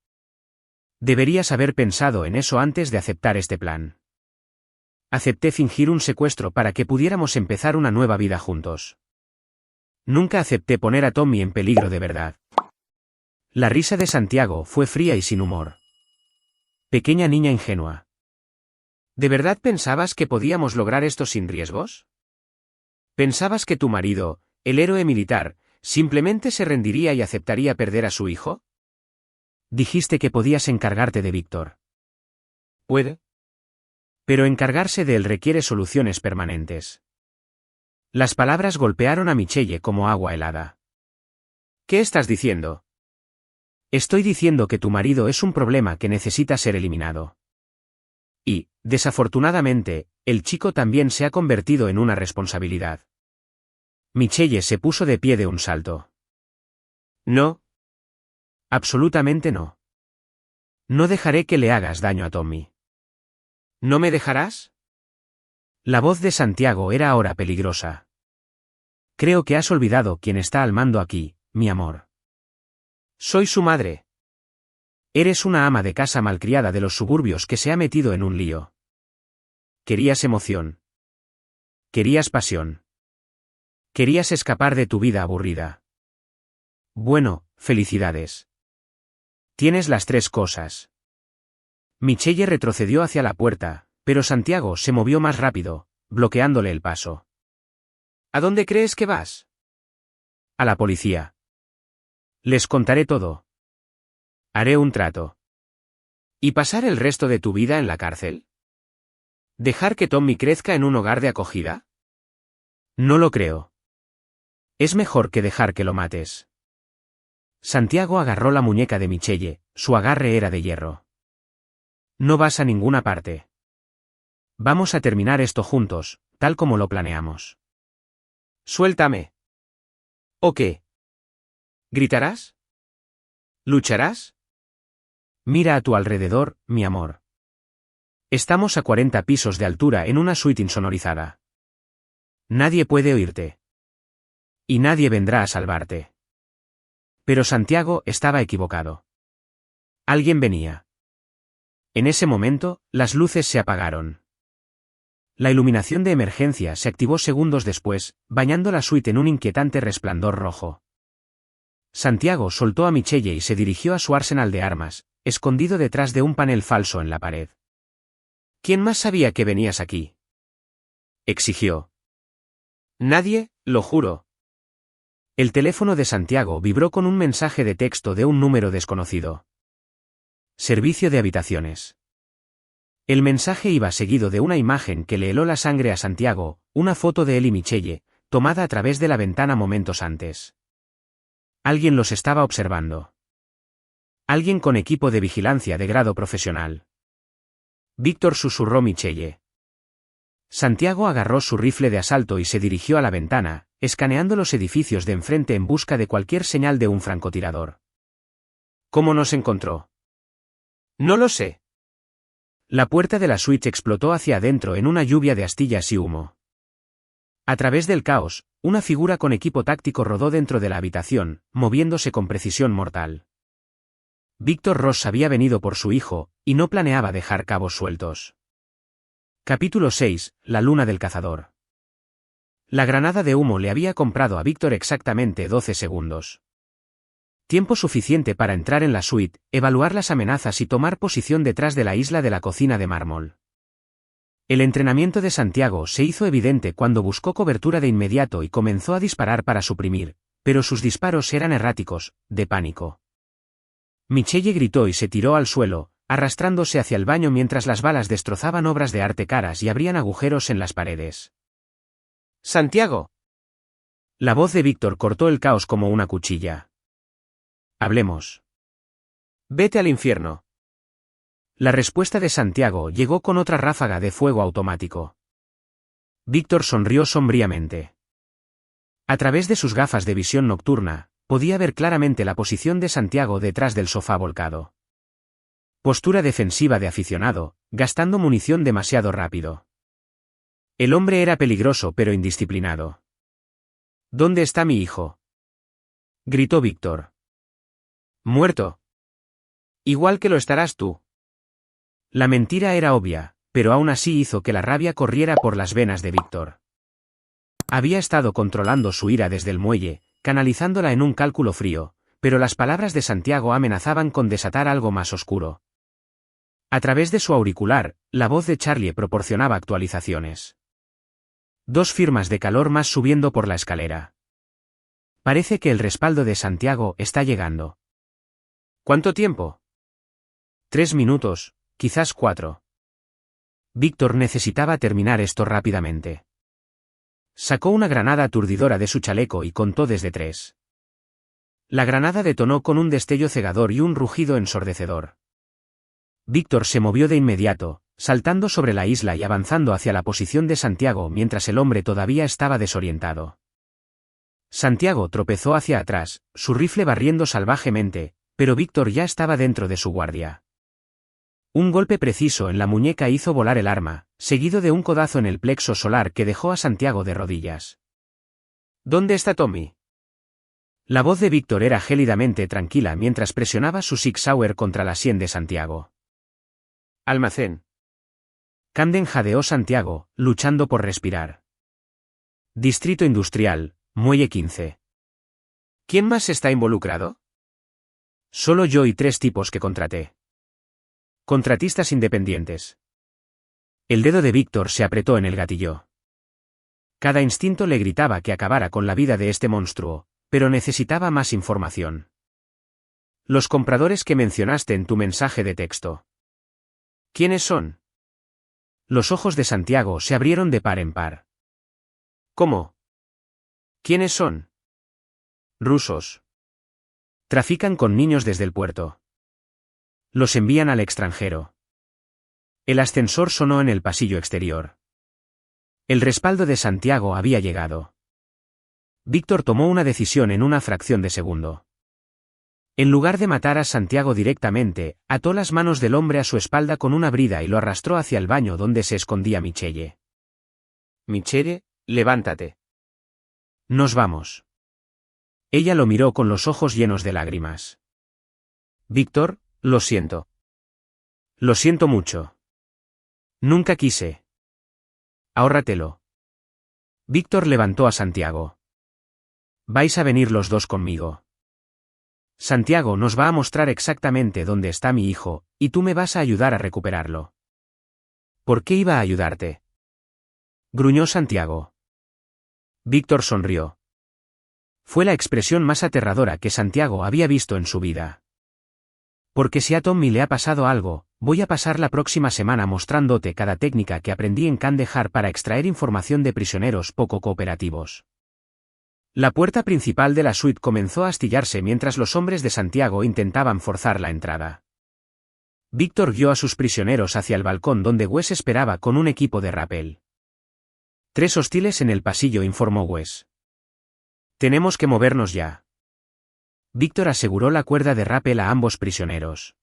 A: Deberías haber pensado en eso antes de aceptar este plan. Acepté fingir un secuestro para que pudiéramos empezar una nueva vida juntos. Nunca acepté poner a Tommy en peligro de verdad. La risa de Santiago fue fría y sin humor. Pequeña niña ingenua. ¿De verdad pensabas que podíamos lograr esto sin riesgos? ¿Pensabas que tu marido, el héroe militar, simplemente se rendiría y aceptaría perder a su hijo? Dijiste que podías encargarte de Víctor. Puede. Pero encargarse de él requiere soluciones permanentes. Las palabras golpearon a Michelle como agua helada. ¿Qué estás diciendo? Estoy diciendo que tu marido es un problema que necesita ser eliminado. Y, desafortunadamente, el chico también se ha convertido en una responsabilidad. Michelle se puso de pie de un salto. No. Absolutamente no. No dejaré que le hagas daño a Tommy. ¿No me dejarás? La voz de Santiago era ahora peligrosa. Creo que has olvidado quién está al mando aquí, mi amor. Soy su madre. Eres una ama de casa malcriada de los suburbios que se ha metido en un lío. Querías emoción. Querías pasión. Querías escapar de tu vida aburrida. Bueno, felicidades. Tienes las tres cosas. Michelle retrocedió hacia la puerta, pero Santiago se movió más rápido, bloqueándole el paso. ¿A dónde crees que vas? A la policía. Les contaré todo. Haré un trato. ¿Y pasar el resto de tu vida en la cárcel? ¿Dejar que Tommy crezca en un hogar de acogida? No lo creo. Es mejor que dejar que lo mates. Santiago agarró la muñeca de Michelle, su agarre era de hierro. No vas a ninguna parte. Vamos a terminar esto juntos, tal como lo planeamos. Suéltame. ¿O qué? ¿Gritarás? ¿Lucharás? Mira a tu alrededor, mi amor. Estamos a 40 pisos de altura en una suite insonorizada. Nadie puede oírte. Y nadie vendrá a salvarte. Pero Santiago estaba equivocado. Alguien venía. En ese momento, las luces se apagaron. La iluminación de emergencia se activó segundos después, bañando la suite en un inquietante resplandor rojo. Santiago soltó a Michelle y se dirigió a su arsenal de armas, escondido detrás de un panel falso en la pared. ¿Quién más sabía que venías aquí? Exigió. Nadie, lo juro. El teléfono de Santiago vibró con un mensaje de texto de un número desconocido. Servicio de habitaciones. El mensaje iba seguido de una imagen que le heló la sangre a Santiago, una foto de él y Michelle, tomada a través de la ventana momentos antes. Alguien los estaba observando. Alguien con equipo de vigilancia de grado profesional. Víctor, susurró Michelle. Santiago agarró su rifle de asalto y se dirigió a la ventana, escaneando los edificios de enfrente en busca de cualquier señal de un francotirador. ¿Cómo nos encontró? No lo sé. La puerta de la suite explotó hacia adentro en una lluvia de astillas y humo. A través del caos, una figura con equipo táctico rodó dentro de la habitación, moviéndose con precisión mortal. Víctor Ross había venido por su hijo, y no planeaba dejar cabos sueltos. Capítulo 6. La luna del cazador. La granada de humo le había comprado a Víctor exactamente 12 segundos. Tiempo suficiente para entrar en la suite, evaluar las amenazas y tomar posición detrás de la isla de la cocina de mármol. El entrenamiento de Santiago se hizo evidente cuando buscó cobertura de inmediato y comenzó a disparar para suprimir, pero sus disparos eran erráticos, de pánico. Michelle gritó y se tiró al suelo, arrastrándose hacia el baño mientras las balas destrozaban obras de arte caras y abrían agujeros en las paredes. ¡Santiago! La voz de Víctor cortó el caos como una cuchilla. Hablemos. Vete al infierno. La respuesta de Santiago llegó con otra ráfaga de fuego automático. Víctor sonrió sombríamente. A través de sus gafas de visión nocturna, podía ver claramente la posición de Santiago detrás del sofá volcado. Postura defensiva de aficionado, gastando munición demasiado rápido. El hombre era peligroso pero indisciplinado. ¿Dónde está mi hijo? Gritó Víctor. Muerto. Igual que lo estarás tú. La mentira era obvia, pero aún así hizo que la rabia corriera por las venas de Víctor. Había estado controlando su ira desde el muelle, canalizándola en un cálculo frío, pero las palabras de Santiago amenazaban con desatar algo más oscuro. A través de su auricular, la voz de Charlie proporcionaba actualizaciones. 2 firmas de calor más subiendo por la escalera. Parece que el respaldo de Santiago está llegando. ¿Cuánto tiempo? 3 minutos, quizás 4. Víctor necesitaba terminar esto rápidamente. Sacó una granada aturdidora de su chaleco y contó desde 3. La granada detonó con un destello cegador y un rugido ensordecedor. Víctor se movió de inmediato, saltando sobre la isla y avanzando hacia la posición de Santiago mientras el hombre todavía estaba desorientado. Santiago tropezó hacia atrás, su rifle barriendo salvajemente, pero Víctor ya estaba dentro de su guardia. Un golpe preciso en la muñeca hizo volar el arma, seguido de un codazo en el plexo solar que dejó a Santiago de rodillas. ¿Dónde está Tommy? La voz de Víctor era gélidamente tranquila mientras presionaba su Sig Sauer contra la sien de Santiago. Almacén. Camden jadeó Santiago, luchando por respirar. Distrito Industrial, Muelle 15. ¿Quién más está involucrado? Solo yo y 3 tipos que contraté. Contratistas independientes. El dedo de Víctor se apretó en el gatillo. Cada instinto le gritaba que acabara con la vida de este monstruo, pero necesitaba más información. Los compradores que mencionaste en tu mensaje de texto. ¿Quiénes son? Los ojos de Santiago se abrieron de par en par. ¿Cómo? ¿Quiénes son? Rusos. Trafican con niños desde el puerto. Los envían al extranjero. El ascensor sonó en el pasillo exterior. El respaldo de Santiago había llegado. Víctor tomó una decisión en una fracción de segundo. En lugar de matar a Santiago directamente, ató las manos del hombre a su espalda con una brida y lo arrastró hacia el baño donde se escondía Michelle. Michelle, levántate. Nos vamos. Ella lo miró con los ojos llenos de lágrimas. Víctor, lo siento. Lo siento mucho. Nunca quise. Ahórratelo. Víctor levantó a Santiago. Vais a venir los 2 conmigo. Santiago nos va a mostrar exactamente dónde está mi hijo, y tú me vas a ayudar a recuperarlo. ¿Por qué iba a ayudarte? Gruñó Santiago. Víctor sonrió. Fue la expresión más aterradora que Santiago había visto en su vida. Porque si a Tommy le ha pasado algo, voy a pasar la próxima semana mostrándote cada técnica que aprendí en Kandahar para extraer información de prisioneros poco cooperativos. La puerta principal de la suite comenzó a astillarse mientras los hombres de Santiago intentaban forzar la entrada. Víctor guió a sus prisioneros hacia el balcón donde Wes esperaba con un equipo de rappel. 3 hostiles en el pasillo, informó Wes. Tenemos que movernos ya. Víctor aseguró la cuerda de rappel a ambos prisioneros.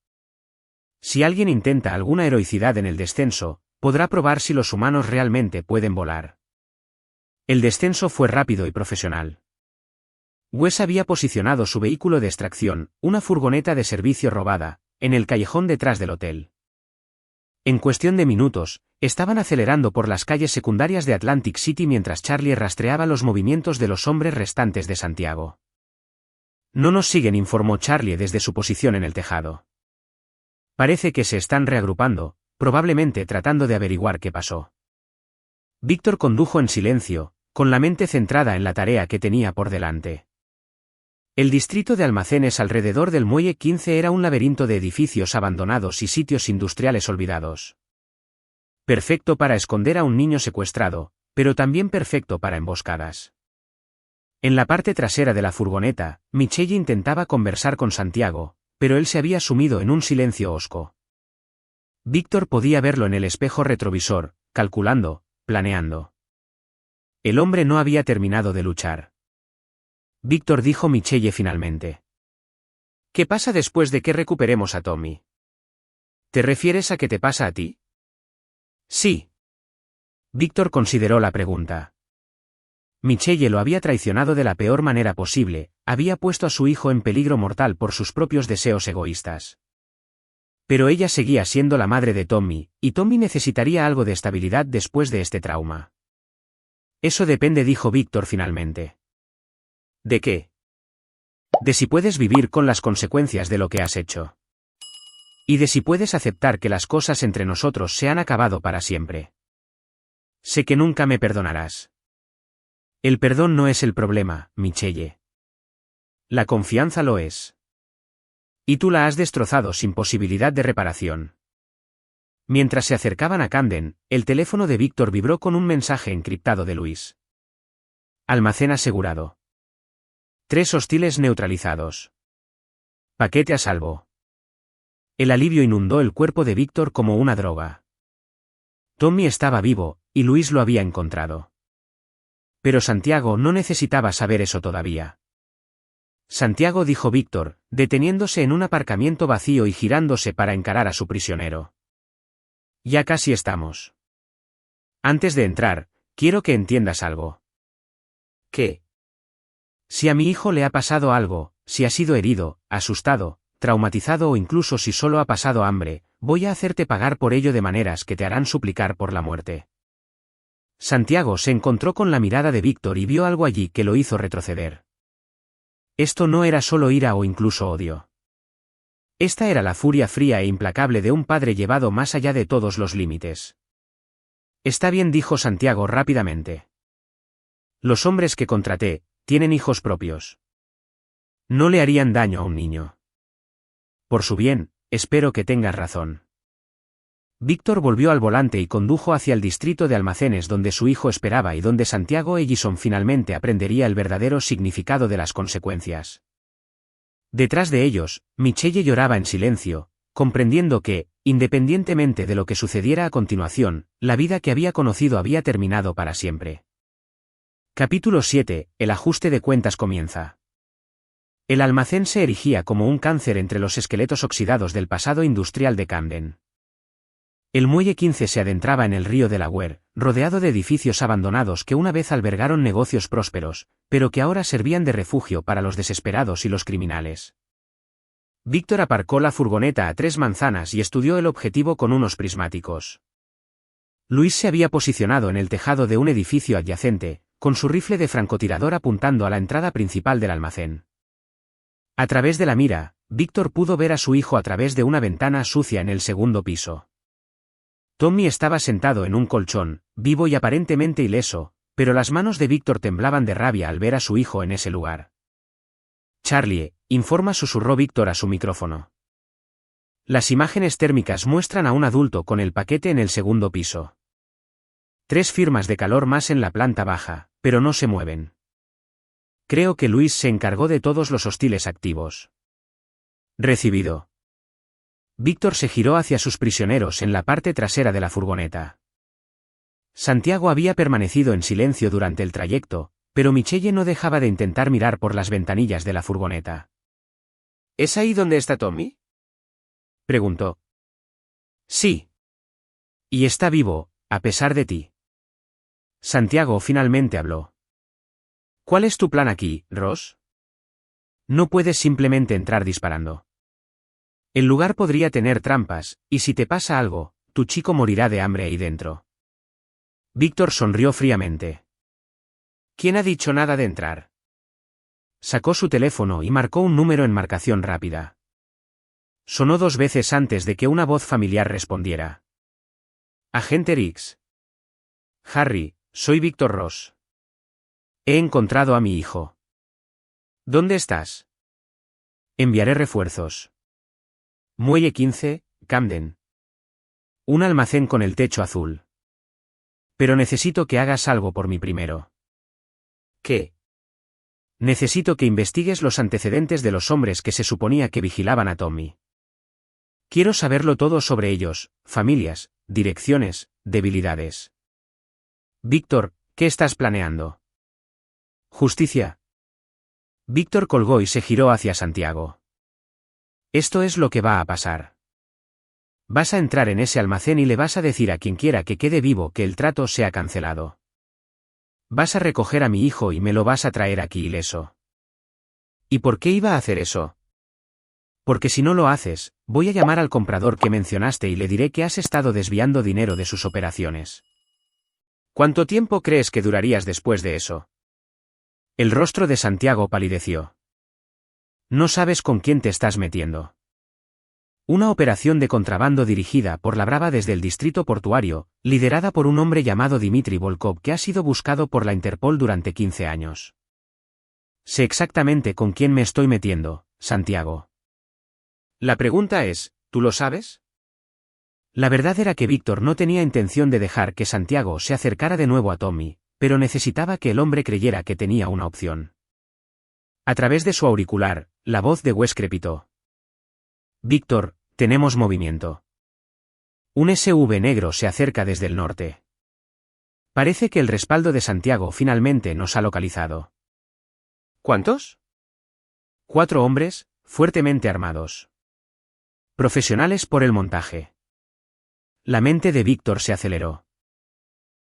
A: Si alguien intenta alguna heroicidad en el descenso, podrá probar si los humanos realmente pueden volar. El descenso fue rápido y profesional. Wes había posicionado su vehículo de extracción, una furgoneta de servicio robada, en el callejón detrás del hotel. En cuestión de minutos, estaban acelerando por las calles secundarias de Atlantic City mientras Charlie rastreaba los movimientos de los hombres restantes de Santiago. No nos siguen, informó Charlie desde su posición en el tejado. Parece que se están reagrupando, probablemente tratando de averiguar qué pasó. Víctor condujo en silencio, con la mente centrada en la tarea que tenía por delante. El distrito de almacenes alrededor del Muelle 15 era un laberinto de edificios abandonados y sitios industriales olvidados. Perfecto para esconder a un niño secuestrado, pero también perfecto para emboscadas. En la parte trasera de la furgoneta, Michelle intentaba conversar con Santiago, pero él se había sumido en un silencio hosco. Víctor podía verlo en el espejo retrovisor, calculando, planeando. El hombre no había terminado de luchar. Víctor, dijo Michelle finalmente. ¿Qué pasa después de que recuperemos a Tommy? ¿Te refieres a qué te pasa a ti? Sí. Víctor consideró la pregunta. Michelle lo había traicionado de la peor manera posible, había puesto a su hijo en peligro mortal por sus propios deseos egoístas. Pero ella seguía siendo la madre de Tommy, y Tommy necesitaría algo de estabilidad después de este trauma. Eso depende, dijo Víctor finalmente. ¿De qué? De si puedes vivir con las consecuencias de lo que has hecho. Y de si puedes aceptar que las cosas entre nosotros se han acabado para siempre. Sé que nunca me perdonarás. El perdón no es el problema, Michelle. La confianza lo es. Y tú la has destrozado sin posibilidad de reparación. Mientras se acercaban a Camden, el teléfono de Víctor vibró con un mensaje encriptado de Luis. Almacén asegurado. 3 hostiles neutralizados. Paquete a salvo. El alivio inundó el cuerpo de Víctor como una droga. Tommy estaba vivo, y Luis lo había encontrado. Pero Santiago no necesitaba saber eso todavía. Santiago, dijo Víctor, deteniéndose en un aparcamiento vacío y girándose para encarar a su prisionero. Ya casi estamos. Antes de entrar, quiero que entiendas algo. ¿Qué? Si a mi hijo le ha pasado algo, si ha sido herido, asustado, traumatizado o incluso si solo ha pasado hambre, voy a hacerte pagar por ello de maneras que te harán suplicar por la muerte. Santiago se encontró con la mirada de Víctor y vio algo allí que lo hizo retroceder. Esto no era solo ira o incluso odio. Esta era la furia fría e implacable de un padre llevado más allá de todos los límites. Está bien, dijo Santiago rápidamente. Los hombres que contraté, tienen hijos propios. No le harían daño a un niño. Por su bien, espero que tengas razón. Víctor volvió al volante y condujo hacia el distrito de almacenes donde su hijo esperaba y donde Santiago Ellison finalmente aprendería el verdadero significado de las consecuencias. Detrás de ellos, Michelle lloraba en silencio, comprendiendo que, independientemente de lo que sucediera a continuación, la vida que había conocido había terminado para siempre. Capítulo 7. El ajuste de cuentas comienza. El almacén se erigía como un cáncer entre los esqueletos oxidados del pasado industrial de Camden. El muelle 15 se adentraba en el río Delaware, rodeado de edificios abandonados que una vez albergaron negocios prósperos, pero que ahora servían de refugio para los desesperados y los criminales. Víctor aparcó la furgoneta a 3 manzanas y estudió el objetivo con unos prismáticos. Luis se había posicionado en el tejado de un edificio adyacente, con su rifle de francotirador apuntando a la entrada principal del almacén. A través de la mira, Víctor pudo ver a su hijo a través de una ventana sucia en el segundo piso. Tommy estaba sentado en un colchón, vivo y aparentemente ileso, pero las manos de Víctor temblaban de rabia al ver a su hijo en ese lugar. Charlie, informa, susurró Víctor a su micrófono. Las imágenes térmicas muestran a un adulto con el paquete en el segundo piso. 3 firmas de calor más en la planta baja, pero no se mueven. Creo que Luis se encargó de todos los hostiles activos. Recibido. Víctor se giró hacia sus prisioneros en la parte trasera de la furgoneta. Santiago había permanecido en silencio durante el trayecto, pero Michelle no dejaba de intentar mirar por las ventanillas de la furgoneta. ¿Es ahí donde está Tommy?, preguntó. Sí. Y está vivo, a pesar de ti. Santiago finalmente habló. ¿Cuál es tu plan aquí, Ross? No puedes simplemente entrar disparando. El lugar podría tener trampas, y si te pasa algo, tu chico morirá de hambre ahí dentro. Víctor sonrió fríamente. ¿Quién ha dicho nada de entrar? Sacó su teléfono y marcó un número en marcación rápida. Sonó 2 veces antes de que una voz familiar respondiera. Agente Riggs. Harry, soy Víctor Ross. He encontrado a mi hijo. ¿Dónde estás? Enviaré refuerzos. Muelle 15, Camden. Un almacén con el techo azul. Pero necesito que hagas algo por mí primero. ¿Qué? Necesito que investigues los antecedentes de los hombres que se suponía que vigilaban a Tommy. Quiero saberlo todo sobre ellos, familias, direcciones, debilidades. Víctor, ¿qué estás planeando? Justicia. Víctor colgó y se giró hacia Santiago. Esto es lo que va a pasar. Vas a entrar en ese almacén y le vas a decir a quien quiera que quede vivo que el trato se ha cancelado. Vas a recoger a mi hijo y me lo vas a traer aquí ileso. ¿Y por qué iba a hacer eso? Porque si no lo haces, voy a llamar al comprador que mencionaste y le diré que has estado desviando dinero de sus operaciones. ¿Cuánto tiempo crees que durarías después de eso? El rostro de Santiago palideció. No sabes con quién te estás metiendo. Una operación de contrabando dirigida por la Brava desde el distrito portuario, liderada por un hombre llamado Dmitry Volkov que ha sido buscado por la Interpol durante 15 años. Sé exactamente con quién me estoy metiendo, Santiago. La pregunta es, ¿tú lo sabes? La verdad era que Víctor no tenía intención de dejar que Santiago se acercara de nuevo a Tommy, pero necesitaba que el hombre creyera que tenía una opción. A través de su auricular, la voz de Wes crepitó. Víctor, tenemos movimiento. Un SUV negro se acerca desde el norte. Parece que el respaldo de Santiago finalmente nos ha localizado. ¿Cuántos? 4 hombres, fuertemente armados. Profesionales por el montaje. La mente de Víctor se aceleró.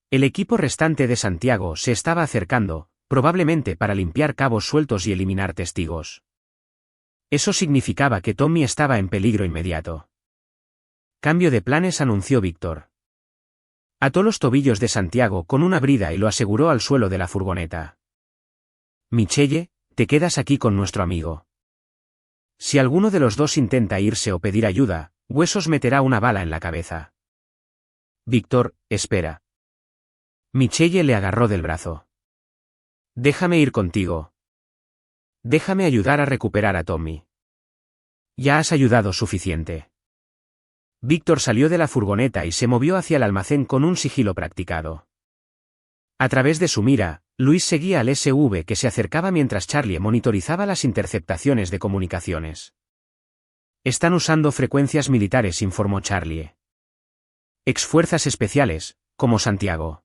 A: El equipo restante de Santiago se estaba acercando, probablemente para limpiar cabos sueltos y eliminar testigos. Eso significaba que Tommy estaba en peligro inmediato. Cambio de planes, anunció Víctor. Ató los tobillos de Santiago con una brida y lo aseguró al suelo de la furgoneta. Michelle, te quedas aquí con nuestro amigo. Si alguno de los dos intenta irse o pedir ayuda, Huesos meterá una bala en la cabeza. Víctor, espera. Michelle le agarró del brazo. Déjame ir contigo. Déjame ayudar a recuperar a Tommy. Ya has ayudado suficiente. Víctor salió de la furgoneta y se movió hacia el almacén con un sigilo practicado. A través de su mira, Luis seguía al SUV que se acercaba mientras Charlie monitorizaba las interceptaciones de comunicaciones. Están usando frecuencias militares, informó Charlie. Exfuerzas especiales, como Santiago.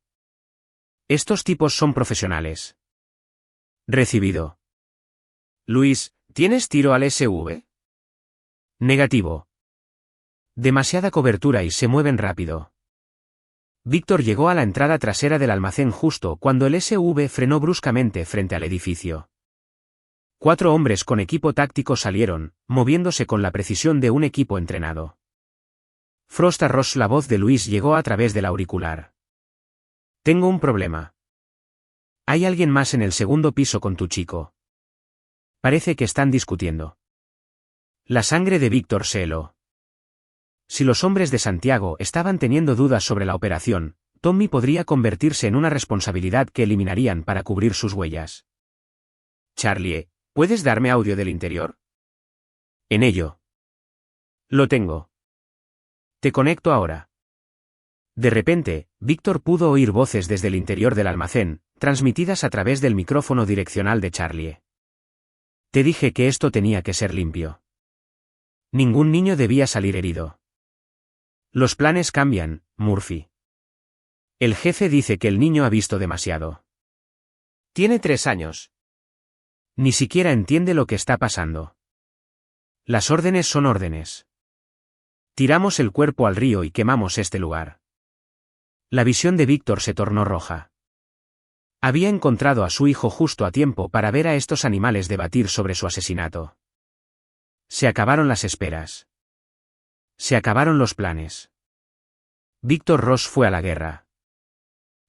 A: Estos tipos son profesionales. Recibido. Luis, ¿tienes tiro al SUV? Negativo. Demasiada cobertura y se mueven rápido. Víctor llegó a la entrada trasera del almacén justo cuando el SUV frenó bruscamente frente al edificio. 4 hombres con equipo táctico salieron, moviéndose con la precisión de un equipo entrenado. Frost Ross, la voz de Luis llegó a través del auricular. Tengo un problema. Hay alguien más en el segundo piso con tu chico. Parece que están discutiendo. La sangre de Víctor se heló. Si los hombres de Santiago estaban teniendo dudas sobre la operación, Tommy podría convertirse en una responsabilidad que eliminarían para cubrir sus huellas. Charlie, ¿puedes darme audio del interior? En ello. Lo tengo. Te conecto ahora. De repente, Víctor pudo oír voces desde el interior del almacén, transmitidas a través del micrófono direccional de Charlie. Te dije que esto tenía que ser limpio. Ningún niño debía salir herido. Los planes cambian, Murphy. El jefe dice que el niño ha visto demasiado. Tiene 3 años. Ni siquiera entiende lo que está pasando. Las órdenes son órdenes. Tiramos el cuerpo al río y quemamos este lugar. La visión de Víctor se tornó roja. Había encontrado a su hijo justo a tiempo para ver a estos animales debatir sobre su asesinato. Se acabaron las esperas. Se acabaron los planes. Víctor Ross fue a la guerra.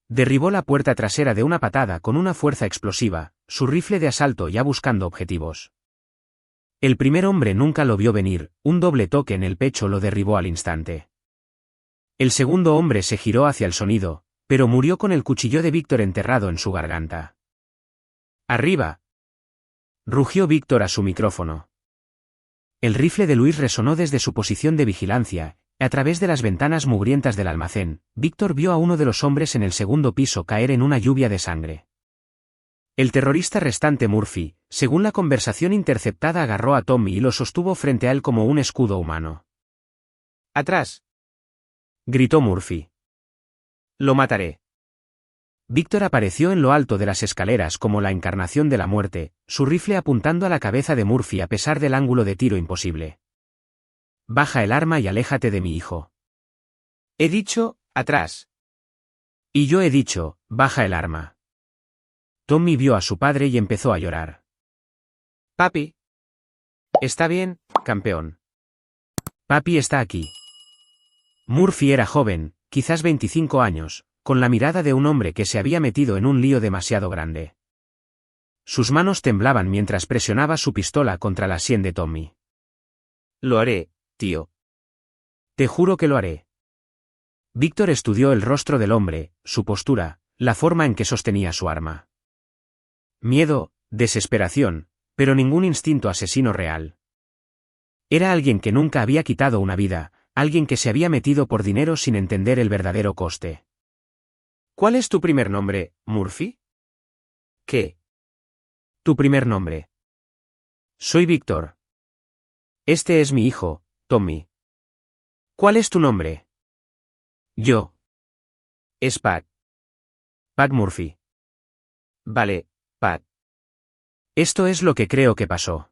A: Derribó la puerta trasera de una patada con una fuerza explosiva, su rifle de asalto ya buscando objetivos. El primer hombre nunca lo vio venir, un doble toque en el pecho lo derribó al instante. El segundo hombre se giró hacia el sonido, pero murió con el cuchillo de Víctor enterrado en su garganta. ¡Arriba! Rugió Víctor a su micrófono. El rifle de Luis resonó desde su posición de vigilancia. A través de las ventanas mugrientas del almacén, Víctor vio a uno de los hombres en el segundo piso caer en una lluvia de sangre. El terrorista restante Murphy, según la conversación interceptada, agarró a Tommy y lo sostuvo frente a él como un escudo humano. ¡Atrás!, gritó Murphy. Lo mataré. Víctor apareció en lo alto de las escaleras como la encarnación de la muerte, su rifle apuntando a la cabeza de Murphy a pesar del ángulo de tiro imposible. Baja el arma y aléjate de mi hijo. He dicho, atrás. Y yo he dicho, baja el arma. Tommy vio a su padre y empezó a llorar. Papi. Está bien, campeón. Papi está aquí. Murphy era joven, quizás 25 años, con la mirada de un hombre que se había metido en un lío demasiado grande. Sus manos temblaban mientras presionaba su pistola contra la sien de Tommy. Lo haré, tío. Te juro que lo haré. Víctor estudió el rostro del hombre, su postura, la forma en que sostenía su arma. Miedo, desesperación, pero ningún instinto asesino real. Era alguien que nunca había quitado una vida, alguien que se había metido por dinero sin entender el verdadero coste. ¿Cuál es tu primer nombre, Murphy? ¿Qué? Tu primer nombre. Soy Víctor. Este es mi hijo, Tommy. ¿Cuál es tu nombre? Yo. Es Pat. Pat Murphy. Vale, Pat. Esto es lo que creo que pasó.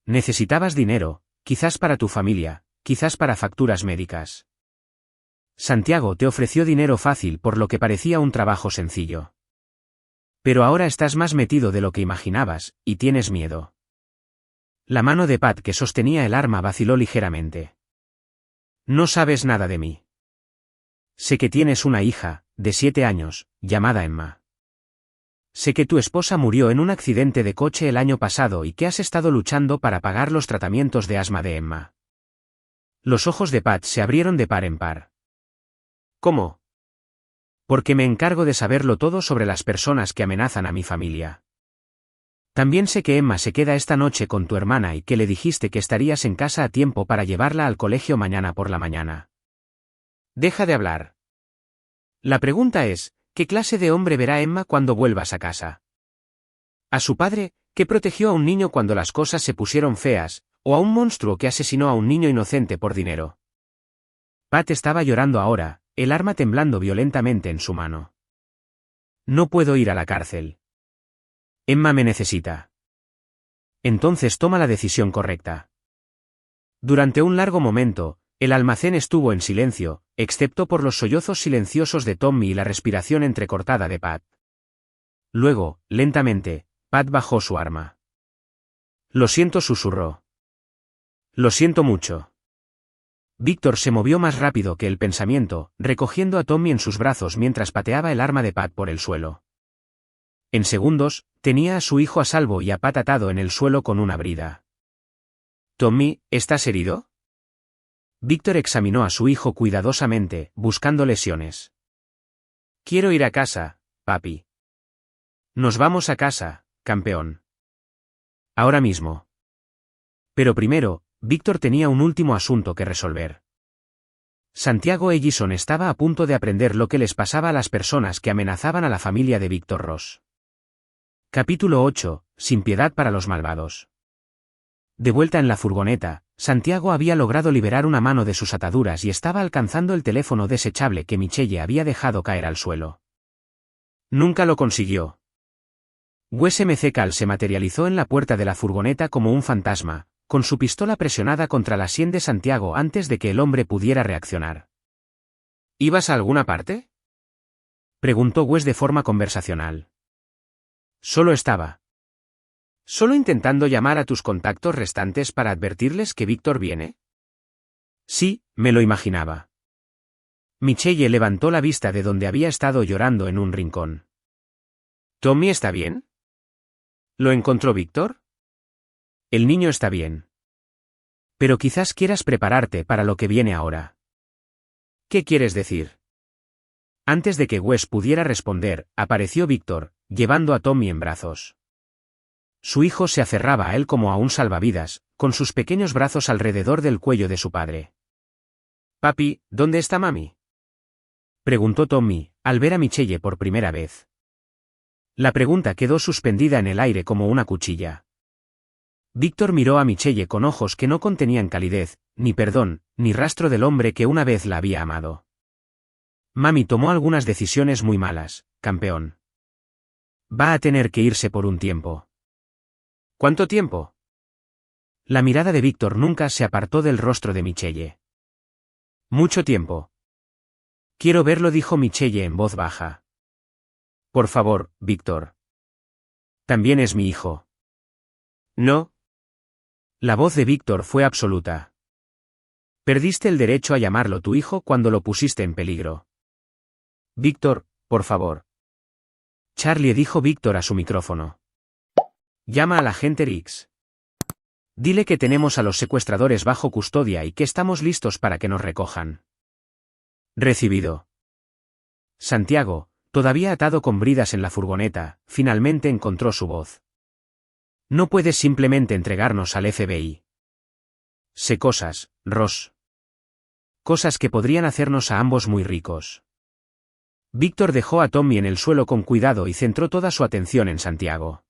A: Necesitabas dinero, quizás para tu familia, quizás para facturas médicas. Santiago te ofreció dinero fácil por lo que parecía un trabajo sencillo. Pero ahora estás más metido de lo que imaginabas, y tienes miedo. La mano de Pat que sostenía el arma vaciló ligeramente. No sabes nada de mí. Sé que tienes una hija, de 7 años, llamada Emma. Sé que tu esposa murió en un accidente de coche el año pasado y que has estado luchando para pagar los tratamientos de asma de Emma. Los ojos de Pat se abrieron de par en par. ¿Cómo? Porque me encargo de saberlo todo sobre las personas que amenazan a mi familia. También sé que Emma se queda esta noche con tu hermana y que le dijiste que estarías en casa a tiempo para llevarla al colegio mañana por la mañana. Deja de hablar. La pregunta es, ¿qué clase de hombre verá Emma cuando vuelvas a casa? ¿A su padre, que protegió a un niño cuando las cosas se pusieron feas, o a un monstruo que asesinó a un niño inocente por dinero? Pat estaba llorando ahora, el arma temblando violentamente en su mano. No puedo ir a la cárcel. Emma me necesita. Entonces toma la decisión correcta. Durante un largo momento, el almacén estuvo en silencio, excepto por los sollozos silenciosos de Tommy y la respiración entrecortada de Pat. Luego, lentamente, Pat bajó su arma. Lo siento, susurró. Lo siento mucho. Víctor se movió más rápido que el pensamiento, recogiendo a Tommy en sus brazos mientras pateaba el arma de Pat por el suelo. En segundos, tenía a su hijo a salvo y a Pat atado en el suelo con una brida. Tommy, ¿estás herido? Víctor examinó a su hijo cuidadosamente, buscando lesiones. Quiero ir a casa, papi. Nos vamos a casa, campeón. Ahora mismo. Pero primero, Víctor tenía un último asunto que resolver. Santiago Ellison estaba a punto de aprender lo que les pasaba a las personas que amenazaban a la familia de Víctor Ross. Capítulo 8. Sin piedad para los malvados. De vuelta en la furgoneta, Santiago había logrado liberar una mano de sus ataduras y estaba alcanzando el teléfono desechable que Michelle había dejado caer al suelo. Nunca lo consiguió. Wes McCall se materializó en la puerta de la furgoneta como un fantasma, con su pistola presionada contra la sien de Santiago antes de que el hombre pudiera reaccionar. ¿Ibas a alguna parte? Preguntó Wes de forma conversacional. Solo estaba. ¿Solo intentando llamar a tus contactos restantes para advertirles que Víctor viene? Sí, me lo imaginaba. Michelle levantó la vista de donde había estado llorando en un rincón. ¿Tommy está bien? ¿Lo encontró Víctor? El niño está bien. Pero quizás quieras prepararte para lo que viene ahora. ¿Qué quieres decir? Antes de que Wes pudiera responder, apareció Víctor, llevando a Tommy en brazos. Su hijo se aferraba a él como a un salvavidas, con sus pequeños brazos alrededor del cuello de su padre. Papi, ¿dónde está mami? Preguntó Tommy, al ver a Michelle por primera vez. La pregunta quedó suspendida en el aire como una cuchilla. Víctor miró a Michelle con ojos que no contenían calidez, ni perdón, ni rastro del hombre que una vez la había amado. Mami tomó algunas decisiones muy malas, campeón. Va a tener que irse por un tiempo. ¿Cuánto tiempo? La mirada de Víctor nunca se apartó del rostro de Michelle. Mucho tiempo. Quiero verlo, dijo Michelle en voz baja. Por favor, Víctor. También es mi hijo. No. La voz de Víctor fue absoluta. Perdiste el derecho a llamarlo tu hijo cuando lo pusiste en peligro. Víctor, por favor. Charlie, dijo Víctor a su micrófono. Llama al agente Riggs. Dile que tenemos a los secuestradores bajo custodia y que estamos listos para que nos recojan. Recibido. Santiago, todavía atado con bridas en la furgoneta, finalmente encontró su voz. No puedes simplemente entregarnos al FBI. Sé cosas, Ross. Cosas que podrían hacernos a ambos muy ricos. Víctor dejó a Tommy en el suelo con cuidado y centró toda su atención en Santiago.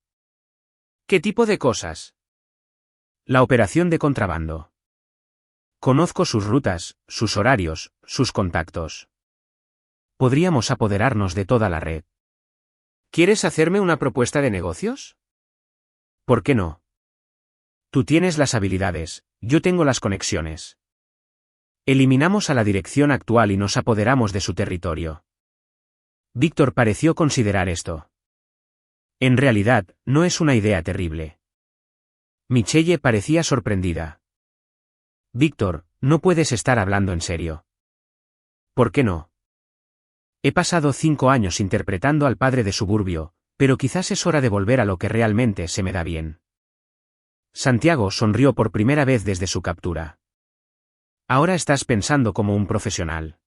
A: ¿Qué tipo de cosas? La operación de contrabando. Conozco sus rutas, sus horarios, sus contactos. Podríamos apoderarnos de toda la red. ¿Quieres hacerme una propuesta de negocios? ¿Por qué no? Tú tienes las habilidades, yo tengo las conexiones. Eliminamos a la dirección actual y nos apoderamos de su territorio. Víctor pareció considerar esto. En realidad, no es una idea terrible. Michelle parecía sorprendida. Víctor, no puedes estar hablando en serio. ¿Por qué no? He pasado 5 años interpretando al padre de suburbio, pero quizás es hora de volver a lo que realmente se me da bien. Santiago sonrió por primera vez desde su captura. Ahora estás pensando como un profesional.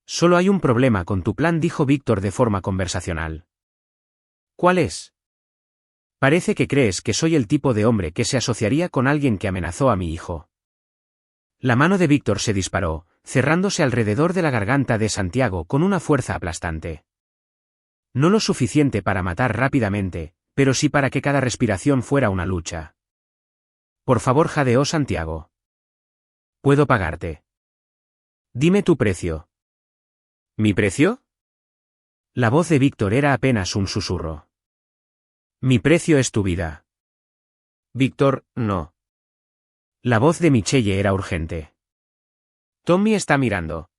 A: Solo hay un problema con tu plan, dijo Víctor de forma conversacional. ¿Cuál es? Parece que crees que soy el tipo de hombre que se asociaría con alguien que amenazó a mi hijo. La mano de Víctor se disparó, cerrándose alrededor de la garganta de Santiago con una fuerza aplastante. No lo suficiente para matar rápidamente, pero sí para que cada respiración fuera una lucha. Por favor, jadeó Santiago. Puedo pagarte. Dime tu precio. ¿Mi precio? La voz de Víctor era apenas un susurro. Mi precio es tu vida. Víctor, no. La voz de Michelle era urgente. Tommy está mirando.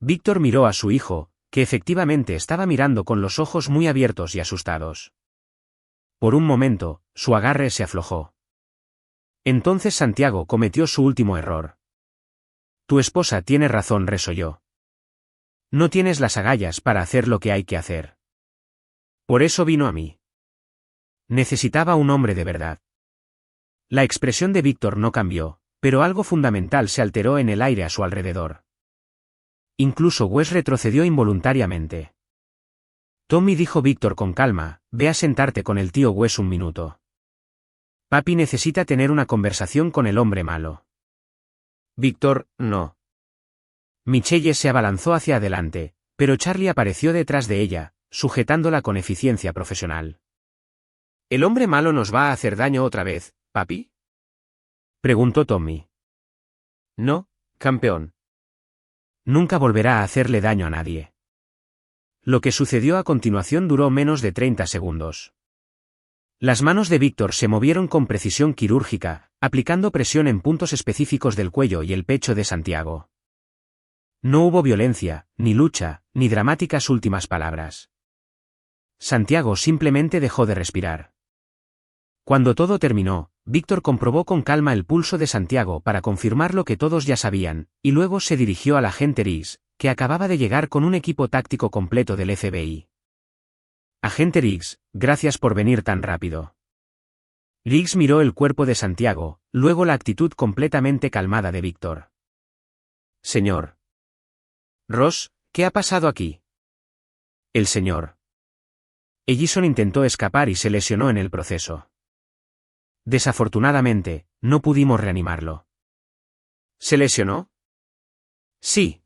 A: Víctor miró a su hijo, que efectivamente estaba mirando con los ojos muy abiertos y asustados. Por un momento, su agarre se aflojó. Entonces Santiago cometió su último error. Tu esposa tiene razón, resolló. No tienes las agallas para hacer lo que hay que hacer. Por eso vino a mí. Necesitaba un hombre de verdad. La expresión de Víctor no cambió, pero algo fundamental se alteró en el aire a su alrededor. Incluso Wes retrocedió involuntariamente. Tommy, dijo Víctor con calma, ve a sentarte con el tío Wes un minuto. Papi necesita tener una conversación con el hombre malo. Víctor, no. Michelle se abalanzó hacia adelante, pero Charlie apareció detrás de ella, sujetándola con eficiencia profesional. ¿El hombre malo nos va a hacer daño otra vez, papi? Preguntó Tommy. No, campeón. Nunca volverá a hacerle daño a nadie. Lo que sucedió a continuación duró menos de 30 segundos. Las manos de Víctor se movieron con precisión quirúrgica, aplicando presión en puntos específicos del cuello y el pecho de Santiago. No hubo violencia, ni lucha, ni dramáticas últimas palabras. Santiago simplemente dejó de respirar. Cuando todo terminó, Víctor comprobó con calma el pulso de Santiago para confirmar lo que todos ya sabían, y luego se dirigió al agente Riggs, que acababa de llegar con un equipo táctico completo del FBI. Agente Riggs, gracias por venir tan rápido. Riggs miró el cuerpo de Santiago, luego la actitud completamente calmada de Víctor. Señor. Ross, ¿qué ha pasado aquí? El señor. Ellison intentó escapar y se lesionó en el proceso. Desafortunadamente, no pudimos reanimarlo. ¿Se lesionó? Sí.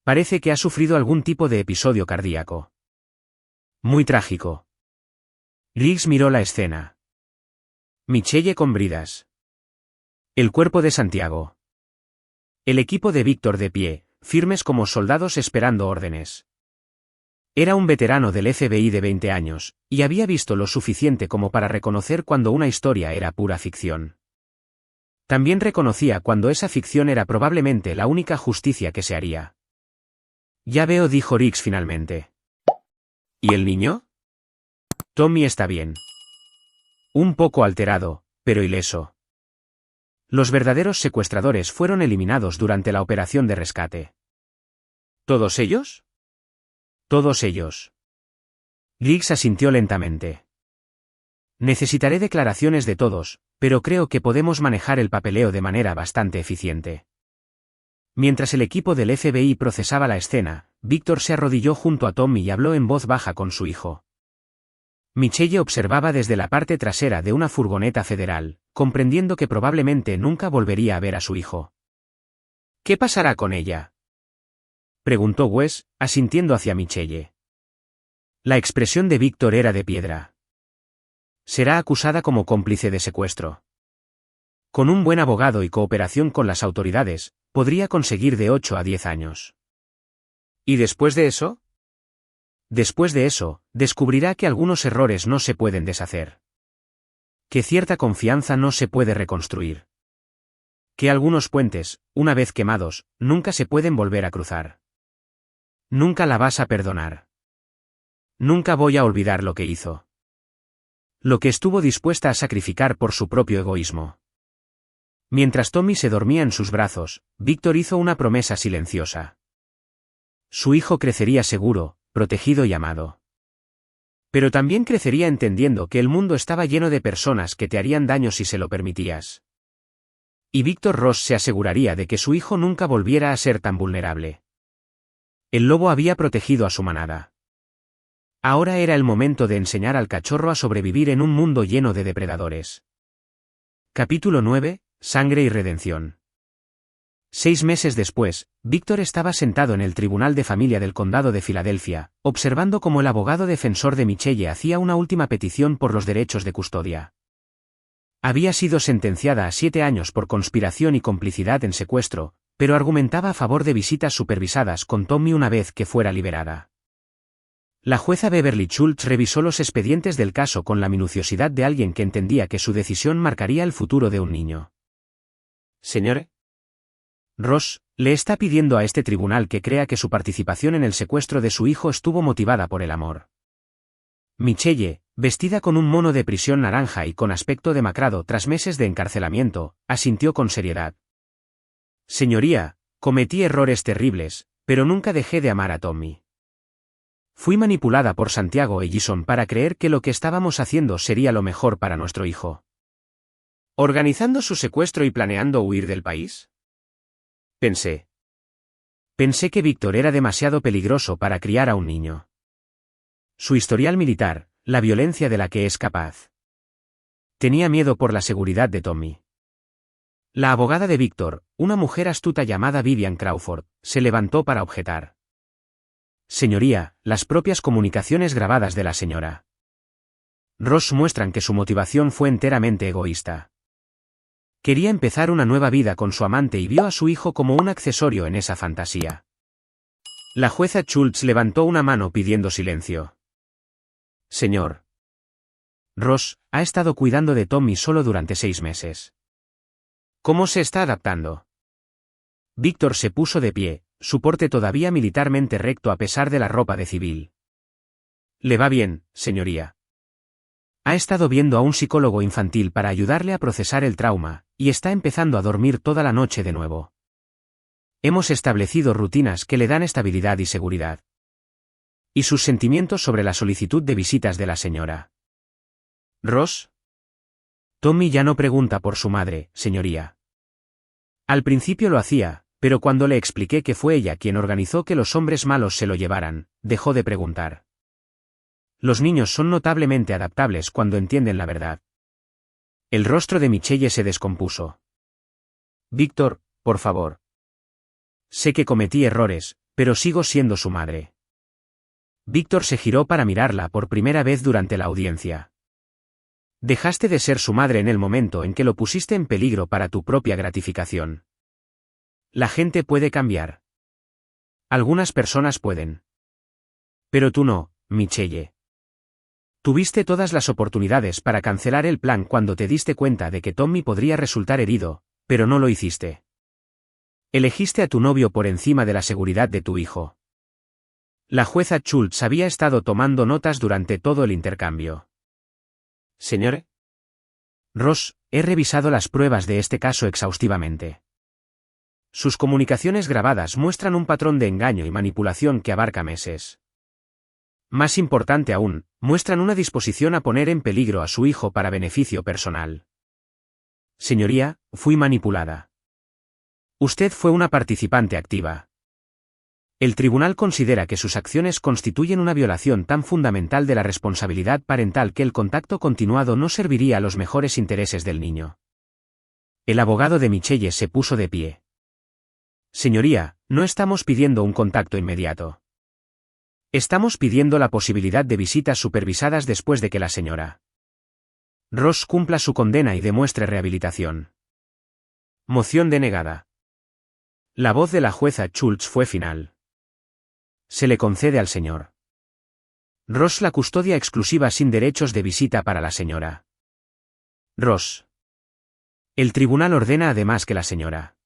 A: Parece que ha sufrido algún tipo de episodio cardíaco. Muy trágico. Riggs miró la escena. Michelle con bridas. El cuerpo de Santiago. El equipo de Víctor de pie, firmes como soldados esperando órdenes. Era un veterano del FBI de 20 años, y había visto lo suficiente como para reconocer cuando una historia era pura ficción. También reconocía cuando esa ficción era probablemente la única justicia que se haría. Ya veo, dijo Riggs finalmente. ¿Y el niño? Tommy está bien. Un poco alterado, pero ileso. Los verdaderos secuestradores fueron eliminados durante la operación de rescate. ¿Todos ellos? Todos ellos. Griggs asintió lentamente. Necesitaré declaraciones de todos, pero creo que podemos manejar el papeleo de manera bastante eficiente. Mientras el equipo del FBI procesaba la escena, Víctor se arrodilló junto a Tommy y habló en voz baja con su hijo. Michelle observaba desde la parte trasera de una furgoneta federal, comprendiendo que probablemente nunca volvería a ver a su hijo. ¿Qué pasará con ella?, preguntó Wes, asintiendo hacia Michelle. La expresión de Víctor era de piedra. Será acusada como cómplice de secuestro. Con un buen abogado y cooperación con las autoridades, podría conseguir de 8 a 10 años. ¿Y después de eso? Después de eso, descubrirá que algunos errores no se pueden deshacer. Que cierta confianza no se puede reconstruir. Que algunos puentes, una vez quemados, nunca se pueden volver a cruzar. Nunca la vas a perdonar. Nunca voy a olvidar lo que hizo. Lo que estuvo dispuesta a sacrificar por su propio egoísmo. Mientras Tommy se dormía en sus brazos, Víctor hizo una promesa silenciosa. Su hijo crecería seguro, protegido y amado. Pero también crecería entendiendo que el mundo estaba lleno de personas que te harían daño si se lo permitías. Y Víctor Ross se aseguraría de que su hijo nunca volviera a ser tan vulnerable. El lobo había protegido a su manada. Ahora era el momento de enseñar al cachorro a sobrevivir en un mundo lleno de depredadores. Capítulo 9. Sangre y redención. 6 meses después, Víctor estaba sentado en el Tribunal de Familia del Condado de Filadelfia, observando cómo el abogado defensor de Michelle hacía una última petición por los derechos de custodia. Había sido sentenciada a 7 años por conspiración y complicidad en secuestro, pero argumentaba a favor de visitas supervisadas con Tommy una vez que fuera liberada. La jueza Beverly Schultz revisó los expedientes del caso con la minuciosidad de alguien que entendía que su decisión marcaría el futuro de un niño. Señor Ross, le está pidiendo a este tribunal que crea que su participación en el secuestro de su hijo estuvo motivada por el amor. Michelle, vestida con un mono de prisión naranja y con aspecto demacrado tras meses de encarcelamiento, asintió con seriedad. Señoría, cometí errores terribles, pero nunca dejé de amar a Tommy. Fui manipulada por Santiago Ellison para creer que lo que estábamos haciendo sería lo mejor para nuestro hijo. ¿Organizando su secuestro y planeando huir del país? Pensé que Víctor era demasiado peligroso para criar a un niño. Su historial militar, la violencia de la que es capaz. Tenía miedo por la seguridad de Tommy. La abogada de Víctor, una mujer astuta llamada Vivian Crawford, se levantó para objetar. Señoría, las propias comunicaciones grabadas de la señora Ross muestran que su motivación fue enteramente egoísta. Quería empezar una nueva vida con su amante y vio a su hijo como un accesorio en esa fantasía. La jueza Schultz levantó una mano pidiendo silencio. Señor Ross, ha estado cuidando de Tommy solo durante 6 meses. ¿Cómo se está adaptando? Víctor se puso de pie, su porte todavía militarmente recto a pesar de la ropa de civil. Le va bien, señoría. Ha estado viendo a un psicólogo infantil para ayudarle a procesar el trauma, y está empezando a dormir toda la noche de nuevo. Hemos establecido rutinas que le dan estabilidad y seguridad. ¿Y sus sentimientos sobre la solicitud de visitas de la señora Ross? Tommy ya no pregunta por su madre, señoría. Al principio lo hacía, pero cuando le expliqué que fue ella quien organizó que los hombres malos se lo llevaran, dejó de preguntar. Los niños son notablemente adaptables cuando entienden la verdad. El rostro de Michelle se descompuso. Víctor, por favor. Sé que cometí errores, pero sigo siendo su madre. Víctor se giró para mirarla por primera vez durante la audiencia. Dejaste de ser su madre en el momento en que lo pusiste en peligro para tu propia gratificación. La gente puede cambiar. Algunas personas pueden. Pero tú no, Michelle. Tuviste todas las oportunidades para cancelar el plan cuando te diste cuenta de que Tommy podría resultar herido, pero no lo hiciste. Elegiste a tu novio por encima de la seguridad de tu hijo. La jueza Schultz había estado tomando notas durante todo el intercambio. Señor Ross, he revisado las pruebas de este caso exhaustivamente. Sus comunicaciones grabadas muestran un patrón de engaño y manipulación que abarca meses. Más importante aún, muestran una disposición a poner en peligro a su hijo para beneficio personal. Señoría, fui manipulada. Usted fue una participante activa. El tribunal considera que sus acciones constituyen una violación tan fundamental de la responsabilidad parental que el contacto continuado no serviría a los mejores intereses del niño. El abogado de Michelle se puso de pie. Señoría, no estamos pidiendo un contacto inmediato. Estamos pidiendo la posibilidad de visitas supervisadas después de que la señora Ross cumpla su condena y demuestre rehabilitación. Moción denegada. La voz de la jueza Schultz fue final. Se le concede al señor Ross la custodia exclusiva sin derechos de visita para la señora Ross. El tribunal ordena además que la señora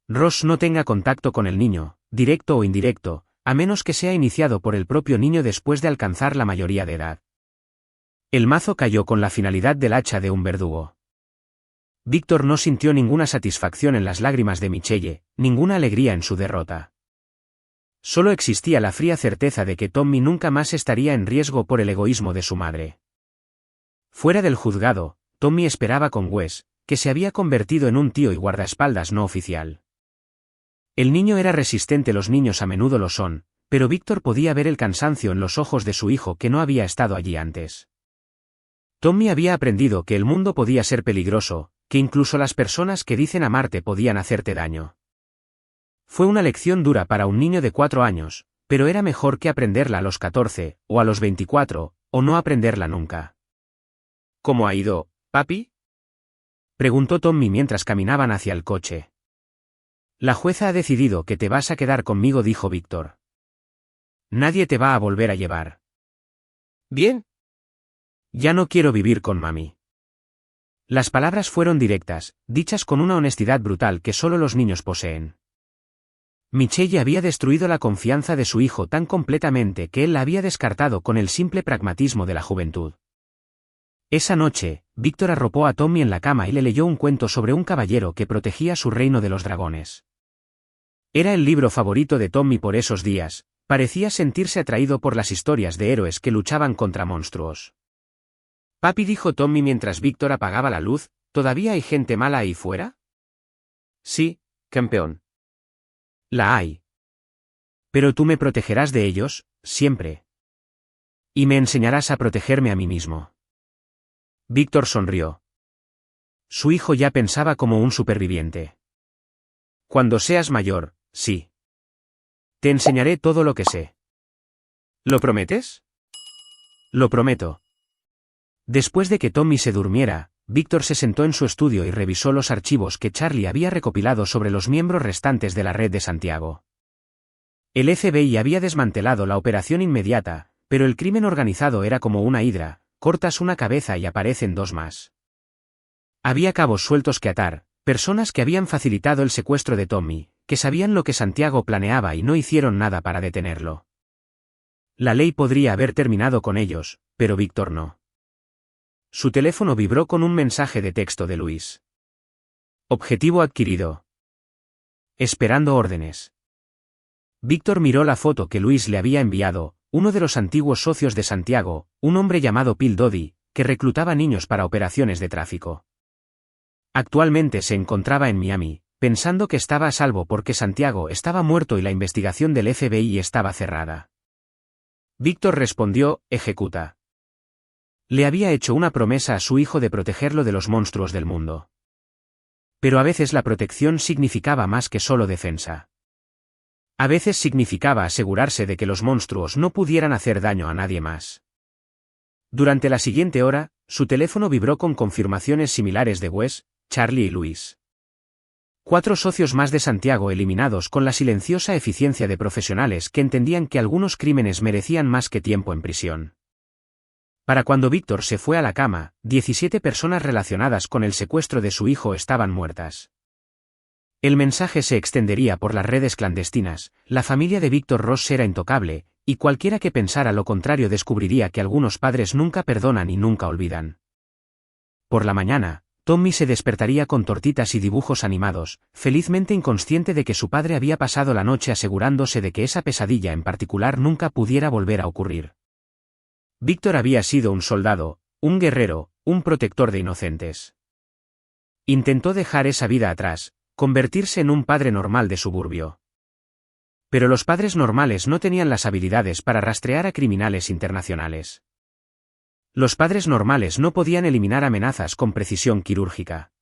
A: Ross no tenga contacto con el niño, directo o indirecto, a menos que sea iniciado por el propio niño después de alcanzar la mayoría de edad. El mazo cayó con la finalidad del hacha de un verdugo. Víctor no sintió ninguna satisfacción en las lágrimas de Michelle, ninguna alegría en su derrota. Solo existía la fría certeza de que Tommy nunca más estaría en riesgo por el egoísmo de su madre. Fuera del juzgado, Tommy esperaba con Wes, que se había convertido en un tío y guardaespaldas no oficial. El niño era resistente, los niños a menudo lo son, pero Víctor podía ver el cansancio en los ojos de su hijo que no había estado allí antes. Tommy había aprendido que el mundo podía ser peligroso, que incluso las personas que dicen amarte podían hacerte daño. Fue una lección dura para un niño de 4 años, pero era mejor que aprenderla a los 14, o a los 24, o no aprenderla nunca. ¿Cómo ha ido, papi?, preguntó Tommy mientras caminaban hacia el coche. La jueza ha decidido que te vas a quedar conmigo, dijo Víctor. Nadie te va a volver a llevar. Bien. Ya no quiero vivir con mami. Las palabras fueron directas, dichas con una honestidad brutal que solo los niños poseen. Michelle había destruido la confianza de su hijo tan completamente que él la había descartado con el simple pragmatismo de la juventud. Esa noche, Víctor arropó a Tommy en la cama y le leyó un cuento sobre un caballero que protegía su reino de los dragones. Era el libro favorito de Tommy por esos días, parecía sentirse atraído por las historias de héroes que luchaban contra monstruos. Papi, dijo Tommy mientras Víctor apagaba la luz, ¿todavía hay gente mala ahí fuera? Sí, campeón. La hay. Pero tú me protegerás de ellos, siempre. Y me enseñarás a protegerme a mí mismo. Víctor sonrió. Su hijo ya pensaba como un superviviente. Cuando seas mayor, sí. Te enseñaré todo lo que sé. ¿Lo prometes? Lo prometo. Después de que Tommy se durmiera, Víctor se sentó en su estudio y revisó los archivos que Charlie había recopilado sobre los miembros restantes de la red de Santiago. El FBI había desmantelado la operación inmediata, pero el crimen organizado era como una hidra, cortas una cabeza y aparecen 2 más. Había cabos sueltos que atar, personas que habían facilitado el secuestro de Tommy, que sabían lo que Santiago planeaba y no hicieron nada para detenerlo. La ley podría haber terminado con ellos, pero Víctor no. Su teléfono vibró con un mensaje de texto de Luis. Objetivo adquirido. Esperando órdenes. Víctor miró la foto que Luis le había enviado, uno de los antiguos socios de Santiago, un hombre llamado Phil Doty, que reclutaba niños para operaciones de tráfico. Actualmente se encontraba en Miami, pensando que estaba a salvo porque Santiago estaba muerto y la investigación del FBI estaba cerrada. Víctor respondió, ejecuta. Le había hecho una promesa a su hijo de protegerlo de los monstruos del mundo. Pero a veces la protección significaba más que solo defensa. A veces significaba asegurarse de que los monstruos no pudieran hacer daño a nadie más. Durante la siguiente hora, su teléfono vibró con confirmaciones similares de Wes, Charlie y Luis. 4 socios más de Santiago eliminados con la silenciosa eficiencia de profesionales que entendían que algunos crímenes merecían más que tiempo en prisión. Para cuando Víctor se fue a la cama, 17 personas relacionadas con el secuestro de su hijo estaban muertas. El mensaje se extendería por las redes clandestinas, la familia de Víctor Ross era intocable, y cualquiera que pensara lo contrario descubriría que algunos padres nunca perdonan y nunca olvidan. Por la mañana, Tommy se despertaría con tortitas y dibujos animados, felizmente inconsciente de que su padre había pasado la noche asegurándose de que esa pesadilla en particular nunca pudiera volver a ocurrir. Víctor había sido un soldado, un guerrero, un protector de inocentes. Intentó dejar esa vida atrás, convertirse en un padre normal de suburbio. Pero los padres normales no tenían las habilidades para rastrear a criminales internacionales. Los padres normales no podían eliminar amenazas con precisión quirúrgica.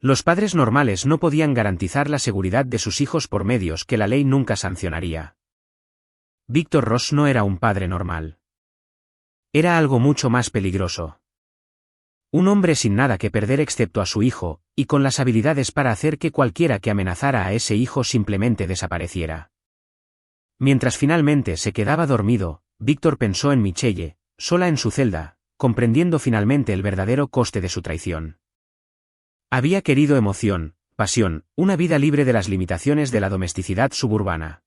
A: Los padres normales no podían garantizar la seguridad de sus hijos por medios que la ley nunca sancionaría. Víctor Ross no era un padre normal. Era algo mucho más peligroso. Un hombre sin nada que perder excepto a su hijo, y con las habilidades para hacer que cualquiera que amenazara a ese hijo simplemente desapareciera. Mientras finalmente se quedaba dormido, Víctor pensó en Michelle, sola en su celda, comprendiendo finalmente el verdadero coste de su traición. Había querido emoción, pasión, una vida libre de las limitaciones de la domesticidad suburbana.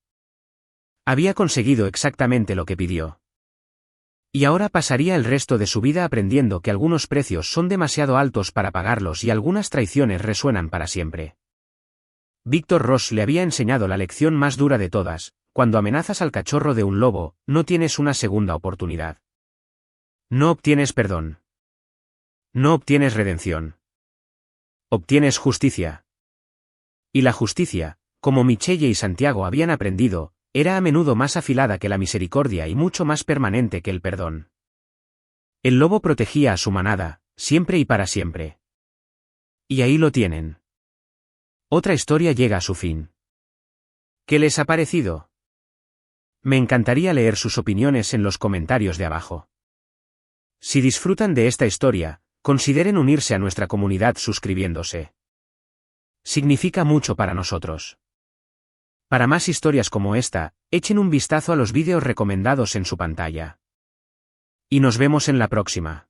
A: Había conseguido exactamente lo que pidió. Y ahora pasaría el resto de su vida aprendiendo que algunos precios son demasiado altos para pagarlos y algunas traiciones resuenan para siempre. Víctor Ross le había enseñado la lección más dura de todas: cuando amenazas al cachorro de un lobo, no tienes una segunda oportunidad. No obtienes perdón. No obtienes redención. Obtienes justicia. Y la justicia, como Michelle y Santiago habían aprendido, era a menudo más afilada que la misericordia y mucho más permanente que el perdón. El lobo protegía a su manada, siempre y para siempre. Y ahí lo tienen. Otra historia llega a su fin. ¿Qué les ha parecido? Me encantaría leer sus opiniones en los comentarios de abajo. Si disfrutan de esta historia, consideren unirse a nuestra comunidad suscribiéndose. Significa mucho para nosotros. Para más historias como esta, echen un vistazo a los vídeos recomendados en su pantalla. Y nos vemos en la próxima.